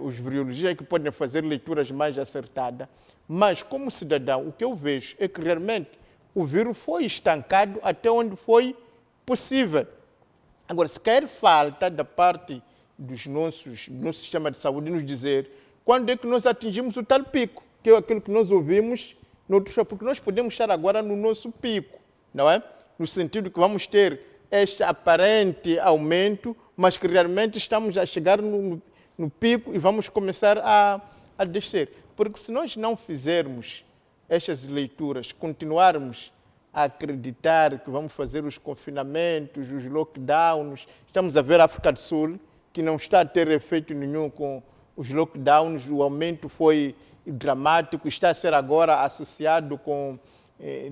os virologistas que podem fazer leituras mais acertadas, mas como cidadão, o que eu vejo é que realmente o vírus foi estancado até onde foi possível. Agora, se quer falta da parte do nosso sistema de saúde nos dizer quando é que nós atingimos o tal pico, que é aquilo que nós ouvimos, porque nós podemos estar agora no nosso pico, não é? No sentido que vamos ter este aparente aumento, mas que realmente estamos a chegar no pico e vamos começar a descer. Porque se nós não fizermos estas leituras, continuarmos a acreditar que vamos fazer os confinamentos, os lockdowns, estamos a ver a África do Sul, que não está a ter efeito nenhum com os lockdowns, o aumento foi dramático, está a ser agora associado com,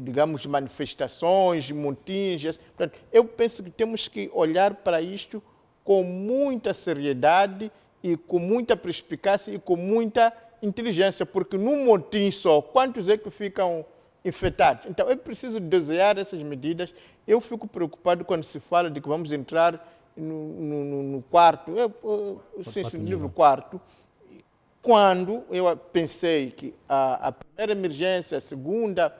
digamos, manifestações, motins. Portanto, eu penso que temos que olhar para isto com muita seriedade e com muita perspicácia e com muita inteligência, porque num motim só, quantos é que ficam infectados? Então, é preciso desenhar essas medidas. Eu fico preocupado quando se fala de que vamos entrar no quarto, no livro quarto, quando eu pensei que a primeira emergência, a segunda,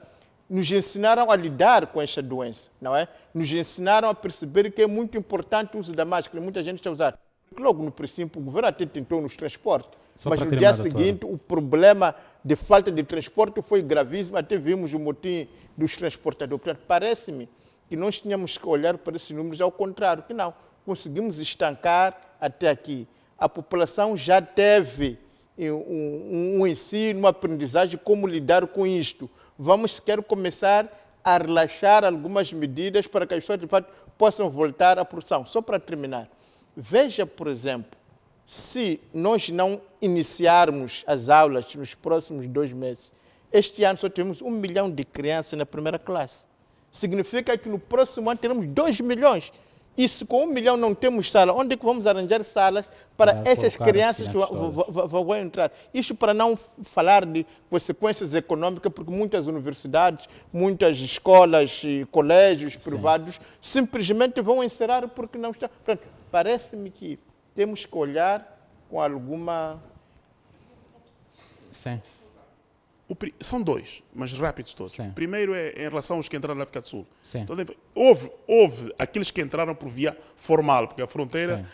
nos ensinaram a lidar com esta doença, não é? Nos ensinaram a perceber que é muito importante o uso da máscara, muita gente está a usar. Logo no princípio, o governo até tentou nos transportes, mas no dia seguinte o problema de falta de transporte foi gravíssimo, até vimos o motim dos transportadores. Portanto, parece-me que nós tínhamos que olhar para esses números ao contrário, que não, conseguimos estancar até aqui. A população já teve um ensino, uma aprendizagem como lidar com isto. Vamos sequer começar a relaxar algumas medidas para que as pessoas, de fato, possam voltar à produção. Só para terminar, veja, por exemplo, se nós não iniciarmos as aulas nos próximos 2 meses, este ano só temos 1 milhão de crianças na primeira classe. Significa que no próximo ano teremos 2 milhões. E se com 1 milhão não temos sala, onde é que vamos arranjar salas para essas crianças que vão entrar? Isto para não falar de consequências econômicas, porque muitas universidades, muitas escolas e colégios privados simplesmente vão encerrar porque não está. Portanto, parece-me que temos que olhar com alguma... Sim. São 2, mas rápidos todos. Sim. O primeiro é em relação aos que entraram na África do Sul. Sim. Então, houve aqueles que entraram por via formal, porque a fronteira,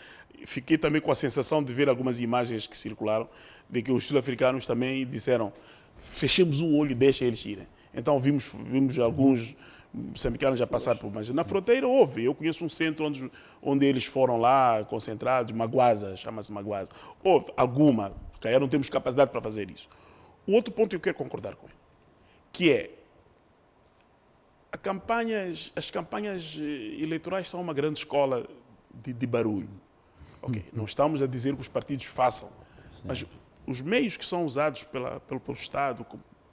fiquei também com a sensação de ver algumas imagens que circularam, de que os sul-africanos também disseram, fechemos um olho e deixem eles irem. Então vimos alguns moçambicanos já passaram por... Mas na fronteira houve. Eu conheço um centro onde eles foram lá concentrados, Maguasa, chama-se Maguasa. Houve alguma, se calhar não temos capacidade para fazer isso. O outro ponto que eu quero concordar com ele, que é as campanhas eleitorais são uma grande escola de barulho. Okay. Não estamos a dizer que os partidos façam, mas os meios que são usados pelo Estado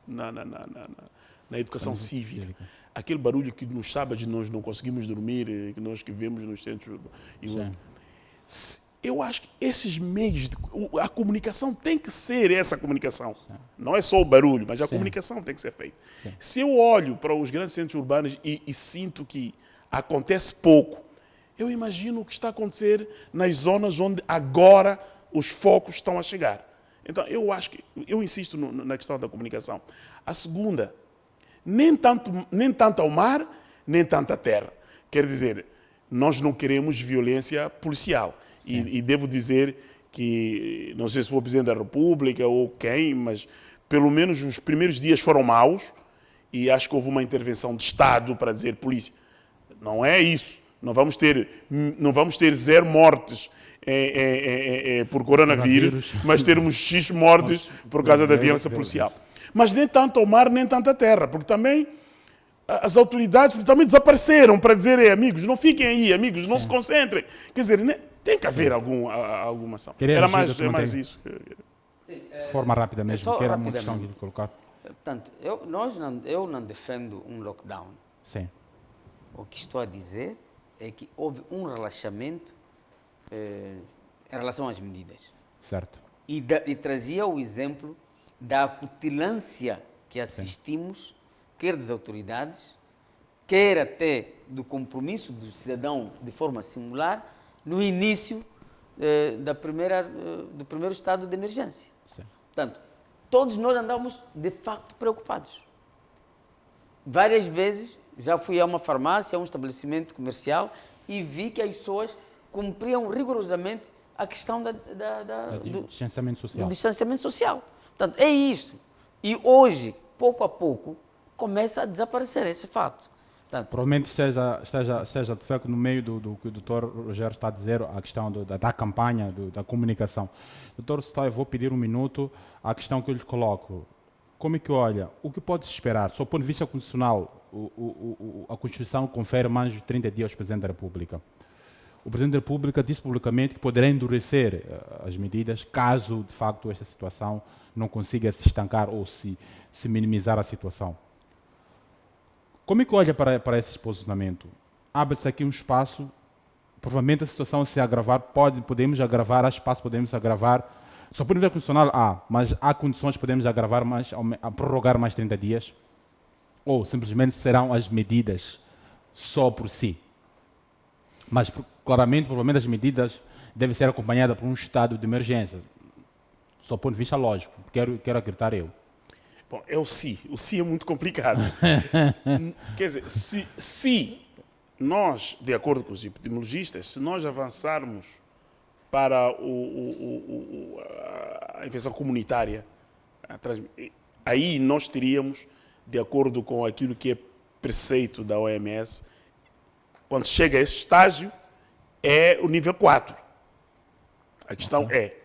na educação cívica, aquele barulho que nos sábados nós não conseguimos dormir, que nós que vemos nos centros urbanos. Eu acho que esses meios, a comunicação tem que ser essa comunicação. Sim. Não é só o barulho, mas a comunicação tem que ser feita. Sim. Se eu olho para os grandes centros urbanos e sinto que acontece pouco, eu imagino o que está a acontecer nas zonas onde agora os focos estão a chegar. Então, eu acho que, eu insisto na questão da comunicação. A segunda, nem tanto ao mar, nem tanto à terra. Quer dizer, nós não queremos violência policial. E devo dizer que, não sei se foi o Presidente da República ou quem, mas pelo menos os primeiros dias foram maus e acho que houve uma intervenção de Estado para dizer, polícia, não é isso. Não vamos ter 0 mortes por coronavírus, mas termos X mortes por causa da violência policial. Mas nem tanto ao mar, nem tanto à terra, porque também as autoridades também desapareceram para dizer, amigos, não fiquem aí, amigos, não se concentrem. Quer dizer, tem que haver alguma ação. Era mais isso. De forma rápida mesmo, que era uma questão de colocar. Portanto, eu não defendo um lockdown. Sim. O que estou a dizer é que houve um relaxamento em relação às medidas. Certo. E trazia o exemplo da acutilância que assistimos, quer das autoridades, quer até do compromisso do cidadão de forma singular, no início do primeiro estado de emergência. Sim. Portanto, todos nós andamos de facto preocupados. Várias vezes já fui a uma farmácia, a um estabelecimento comercial e vi que as pessoas cumpriam rigorosamente a questão do distanciamento social. Do distanciamento social. Portanto, é isso. E hoje, pouco a pouco, começa a desaparecer esse fato. Portanto, provavelmente esteja de facto no meio do que o Dr. Rogério está a dizer, a questão da campanha, da comunicação. Dr. Stói, eu vou pedir um minuto à questão que eu lhe coloco. Como é que olha? O que pode-se esperar? Sob o ponto de vista constitucional, a Constituição confere mais de 30 dias ao Presidente da República. O Presidente da República disse publicamente que poderá endurecer as medidas caso, de facto, esta situação não consiga se estancar ou se minimizar a situação. Como é que olha para esse posicionamento? Abre-se aqui um espaço, provavelmente a situação se agravar, podemos agravar, há espaço, podemos agravar. Só por nível constitucional mas há condições, podemos agravar mais, a prorrogar mais 30 dias? Ou simplesmente serão as medidas só por si? Mas claramente, provavelmente as medidas devem ser acompanhadas por um estado de emergência. Só do ponto de vista lógico, quero acreditar eu. Bom, é o si. O si é muito complicado. Quer dizer, se nós, de acordo com os epidemiologistas, se nós avançarmos para a infecção comunitária, aí nós teríamos, de acordo com aquilo que é preceito da OMS, quando chega a esse estágio, é o nível 4. A questão é,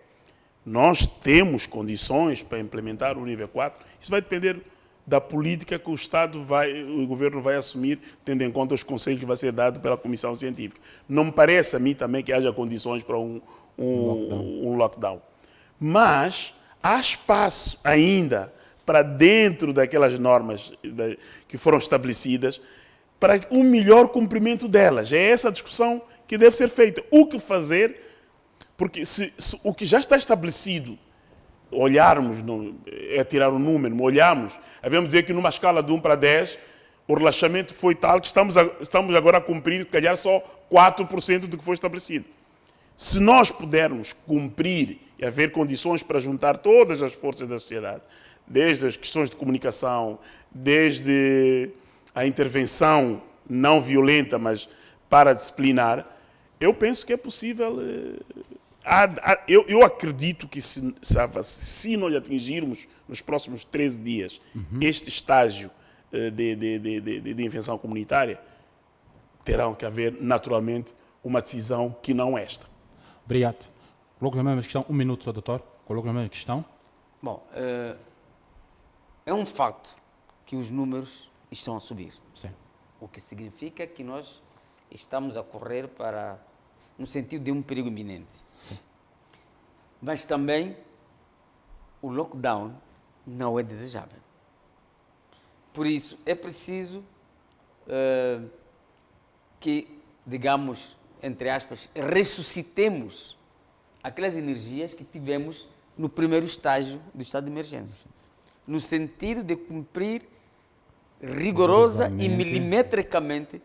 nós temos condições para implementar o nível 4, isso vai depender da política que o governo vai assumir, tendo em conta os conselhos que vai ser dado pela Comissão Científica. Não me parece a mim também que haja condições para um lockdown. Mas há espaço ainda para dentro daquelas normas que foram estabelecidas para um melhor cumprimento delas. É essa a discussão que deve ser feita. O que fazer, porque se o que já está estabelecido, olharmos, é tirar um número, olharmos, devemos dizer que numa escala de 1 para 10, o relaxamento foi tal que estamos agora a cumprir, se calhar, só 4% do que foi estabelecido. Se nós pudermos cumprir e haver condições para juntar todas as forças da sociedade, desde as questões de comunicação, desde a intervenção não violenta, mas paradisciplinar, eu penso que é possível. Eu acredito que se nós atingirmos nos próximos 13 dias este estágio de infecção comunitária, terão que haver naturalmente uma decisão que não esta. Obrigado. Coloco na mesma questão, um minuto, Sr. Doutor. Coloco na mesma questão. Bom, é um facto que os números estão a subir. Sim. O que significa que nós estamos a correr no sentido de um perigo iminente. Sim. Mas também o lockdown não é desejável. Por isso, é preciso que, digamos, entre aspas, ressuscitemos aquelas energias que tivemos no primeiro estágio do estado de emergência, no sentido de cumprir rigorosa e milimetricamente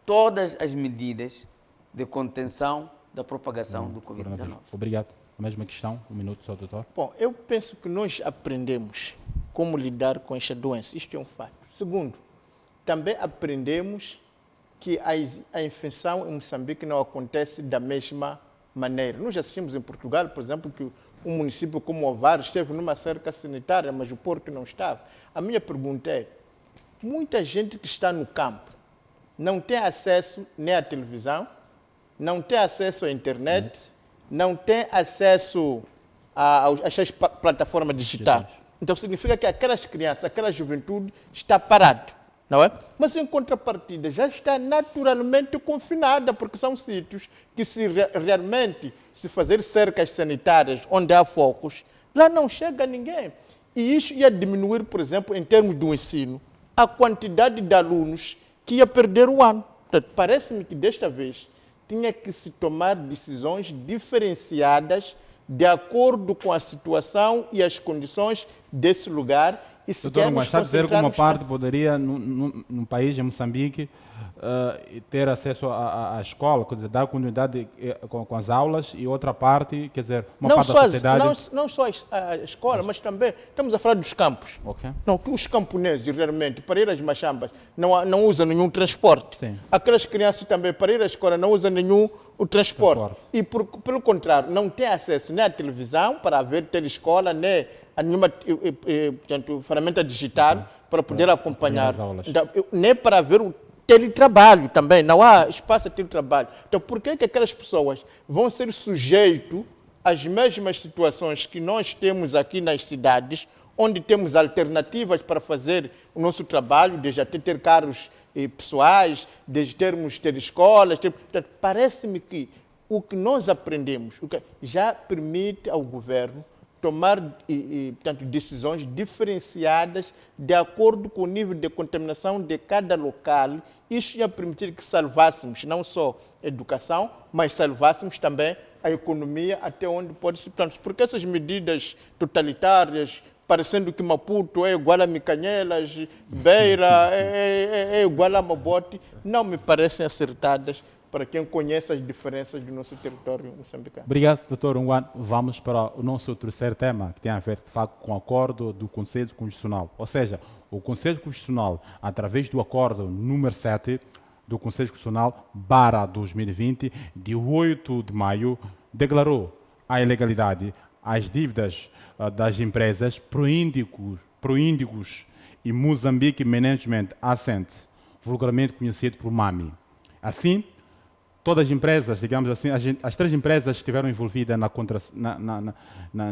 todas as medidas de contenção da propagação do Covid-19. Obrigado. A mesma questão, um minuto só, doutor. Bom, eu penso que nós aprendemos como lidar com esta doença, isto é um fato. Segundo, também aprendemos que a infecção em Moçambique não acontece da mesma maneira. Nós assistimos em Portugal, por exemplo, que um município como Ovar esteve numa cerca sanitária, mas o Porto não estava. A minha pergunta é, muita gente que está no campo não tem acesso nem à televisão, não tem acesso à internet, não tem acesso às plataformas digitais. Então significa que aquelas crianças, aquela juventude está parada, não é? Mas em contrapartida já está naturalmente confinada, porque são sítios que realmente se fazer cercas sanitárias onde há focos, lá não chega ninguém. E isso ia diminuir, por exemplo, em termos do ensino, a quantidade de alunos que ia perder o ano. Portanto, parece-me que desta vez tinha que se tomar decisões diferenciadas de acordo com a situação e as condições desse lugar. E se doutor, mas está a dizer que uma parte poderia, num país, em Moçambique, ter acesso à escola, quer dizer, dar continuidade com as aulas, e outra parte, quer dizer, uma parte da sociedade... Não só a escola, mas também estamos a falar dos campos. Okay. Não, que os camponeses, realmente, para ir às machambas, não usam nenhum transporte. Sim. Aquelas crianças também, para ir à escola, não usam nenhum transporte. E, pelo contrário, não têm acesso nem à televisão, para ver telescola, nem a nenhuma portanto, ferramenta digital para poder acompanhar, então, nem para ver o teletrabalho também, não há espaço de teletrabalho. Então, por que aquelas pessoas vão ser sujeitos às mesmas situações que nós temos aqui nas cidades, onde temos alternativas para fazer o nosso trabalho, desde até ter carros pessoais, desde ter escolas? Parece-me que o que nós aprendemos já permite ao governo tomar portanto, decisões diferenciadas de acordo com o nível de contaminação de cada local. Isso ia permitir que salvássemos não só a educação, mas salvássemos também a economia até onde pode se... Porque essas medidas totalitárias, parecendo que Maputo é igual a Micanhelas, Beira é igual a Mabote, não me parecem acertadas para quem conhece as diferenças do nosso território moçambicano. Obrigado, doutor Unguan. Vamos para o nosso terceiro tema, que tem a ver, de facto, com o acordo do Conselho Constitucional. Ou seja, o Conselho Constitucional, através do acordo número 7 do Conselho Constitucional /2020, de 8 de maio, declarou a ilegalidade às dívidas das empresas Proíndicos e Moçambique Management Assent, vulgarmente conhecido por MAMI. Assim, todas as empresas, digamos assim, as três empresas que estiveram envolvidas na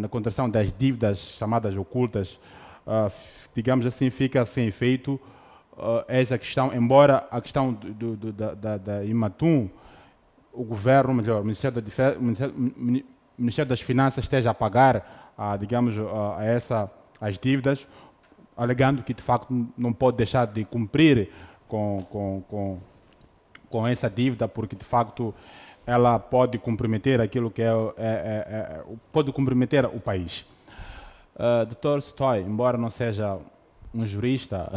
contração das dívidas chamadas ocultas, digamos assim, fica sem efeito essa questão, embora a questão da Imatum, o governo, melhor, o Ministério das Finanças esteja a pagar, digamos, as dívidas, alegando que, de facto, não pode deixar de cumprir com essa dívida, porque de facto ela pode comprometer aquilo que pode comprometer o país. Dr. Stoy, embora não seja um jurista,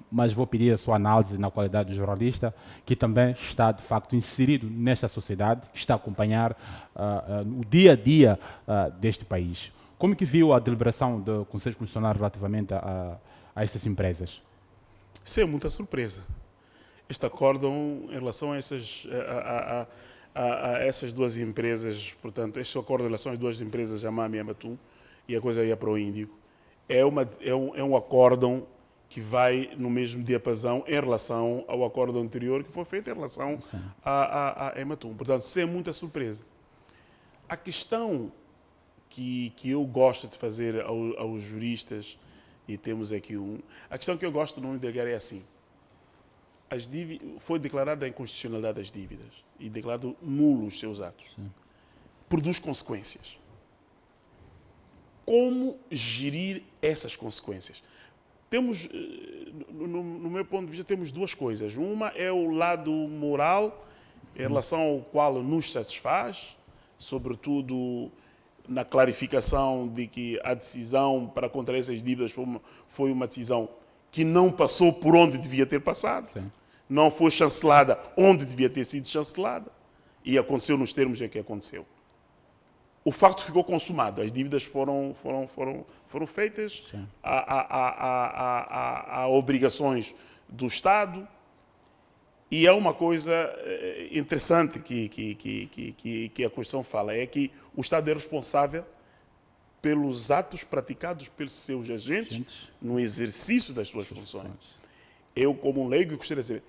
mas vou pedir a sua análise na qualidade de jornalista, que também está de facto inserido nesta sociedade, que está a acompanhar o dia a dia deste país. Como que viu a deliberação do Conselho Constitucional relativamente a essas empresas? Isso é muita surpresa. Este acórdão em relação a essas duas empresas, portanto, este acordo em relação às duas empresas, a MAMI e a Matum, e a coisa ia para o Índico, é um acórdão que vai no mesmo diapasão em relação ao acordo anterior que foi feito em relação a Ematum. Portanto, sem muita surpresa. A questão que eu gosto de fazer aos juristas, e temos aqui a questão que eu gosto de não negar é assim. Foi declarada a inconstitucionalidade das dívidas e declarado nulos seus atos. Sim. Produz consequências. Como gerir essas consequências? temos, no meu ponto de vista, temos duas coisas. Uma é o lado moral, em relação ao qual nos satisfaz, sobretudo na clarificação de que a decisão para contrair essas dívidas foi uma decisão que não passou por onde devia ter passado, sim, não foi chancelada onde devia ter sido chancelada, e aconteceu nos termos em que aconteceu. O facto ficou consumado, as dívidas foram feitas a obrigações do Estado, e é uma coisa interessante que a Constituição fala, é que o Estado é responsável pelos atos praticados pelos seus agentes no exercício das suas funções. Eu, como um leigo, gostaria de saber,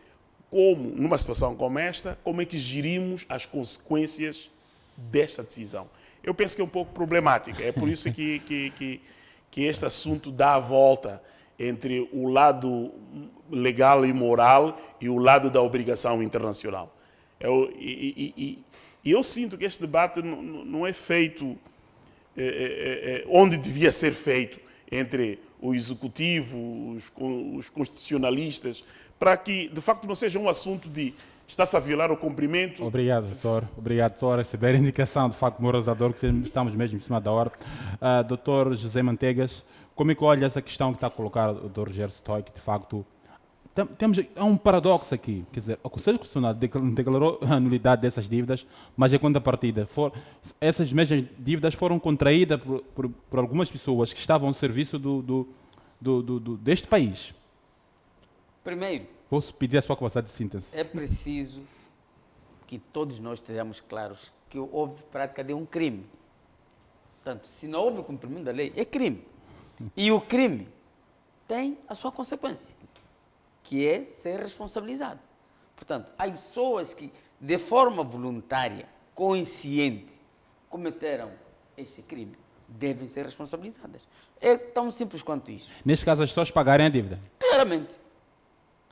como, numa situação como esta, como é que gerimos as consequências desta decisão? Eu penso que é um pouco problemática, é por isso que este assunto dá a volta entre o lado legal e moral e o lado da obrigação internacional. Eu sinto que este debate não é feito onde devia ser feito, entre o executivo, os constitucionalistas, para que, de facto, não seja um assunto de está-se a violar o cumprimento. Obrigado, doutor. Obrigado, doutor, a receber a indicação, de facto, moralizador, que estamos mesmo em cima da hora. Doutor José Mantegas, como é que olha essa questão que está a colocar o doutor Rogério Stoic, de facto, há um paradoxo aqui, quer dizer, o Conselho Constitucional declarou a nulidade dessas dívidas, mas em contrapartida, essas mesmas dívidas foram contraídas por algumas pessoas que estavam ao serviço deste país. Primeiro, posso pedir a sua capacidade de síntese? É preciso que todos nós estejamos claros que houve prática de um crime. Portanto, se não houve cumprimento da lei, é crime. E o crime tem a sua consequência, que é ser responsabilizado. Portanto, há pessoas que, de forma voluntária, consciente, cometeram este crime, devem ser responsabilizadas. É tão simples quanto isso. Neste caso, as pessoas pagarem a dívida? Claramente.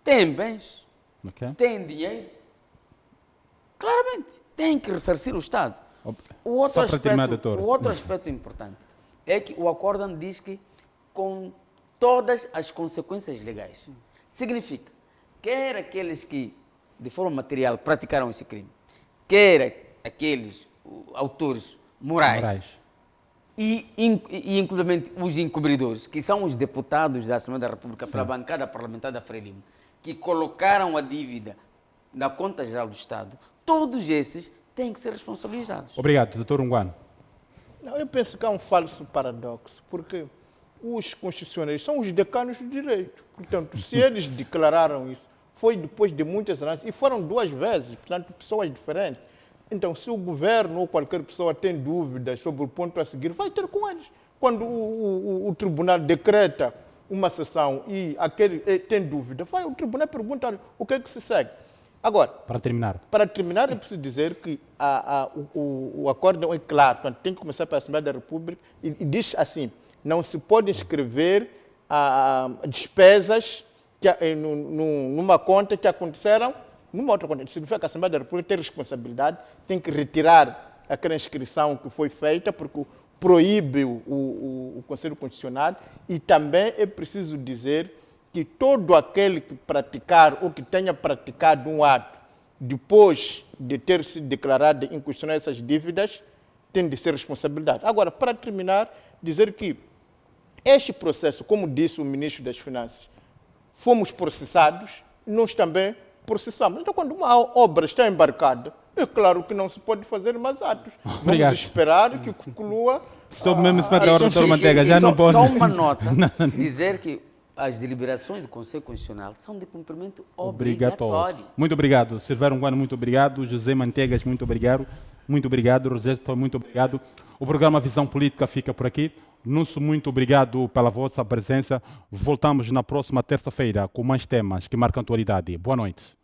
Têm bens, okay, têm dinheiro, claramente, têm que ressarcir o Estado. O outro aspecto importante é que o acórdão diz que com todas as consequências legais. Significa, quer aqueles que, de forma material, praticaram esse crime, quer aqueles autores morais. E inclusive os encobridores, que são os deputados da Assembleia da República, para a bancada parlamentar da Frelimo, que colocaram a dívida na conta geral do Estado, todos esses têm que ser responsabilizados. Obrigado, doutor Unguano. Eu penso que há um falso paradoxo, porque os constitucionalistas são os decanos do direito. Portanto, se eles declararam isso, foi depois de muitas análises, e foram duas vezes, portanto, pessoas diferentes. Então, se o governo ou qualquer pessoa tem dúvidas sobre o ponto a seguir, vai ter com eles. Quando o tribunal decreta uma sessão e aquele tem dúvida, vai o tribunal pergunta o que é que se segue. Agora, para terminar, é preciso dizer que o acórdão é claro, portanto, tem que começar pela Assembleia da República e diz assim, não se pode inscrever despesas numa conta que aconteceram numa outra conta. Significa que a Assembleia da República tem responsabilidade, tem que retirar aquela inscrição que foi feita, porque proíbe o Conselho Constitucional, e também é preciso dizer que todo aquele que praticar ou que tenha praticado um ato depois de ter sido declarado inconstitucional essas dívidas, tem de ser responsabilidade. Agora, para terminar, dizer que este processo, como disse o Ministro das Finanças, fomos processados, nós também processamos. Então, quando uma obra está embarcada, é claro que não se pode fazer mais atos. Vamos esperar que conclua. Estou mesmo esperando a hora, doutor Manteiga. Já não pode. Só uma nota, dizer que as deliberações do Conselho Constitucional são de cumprimento obrigatório. Muito obrigado. Silvério Unguano, muito obrigado. José Manteigas, muito obrigado. Muito obrigado. Rosé, muito obrigado. O programa Visão Política fica por aqui. Nosso muito obrigado pela vossa presença. Voltamos na próxima terça-feira com mais temas que marcam a atualidade. Boa noite.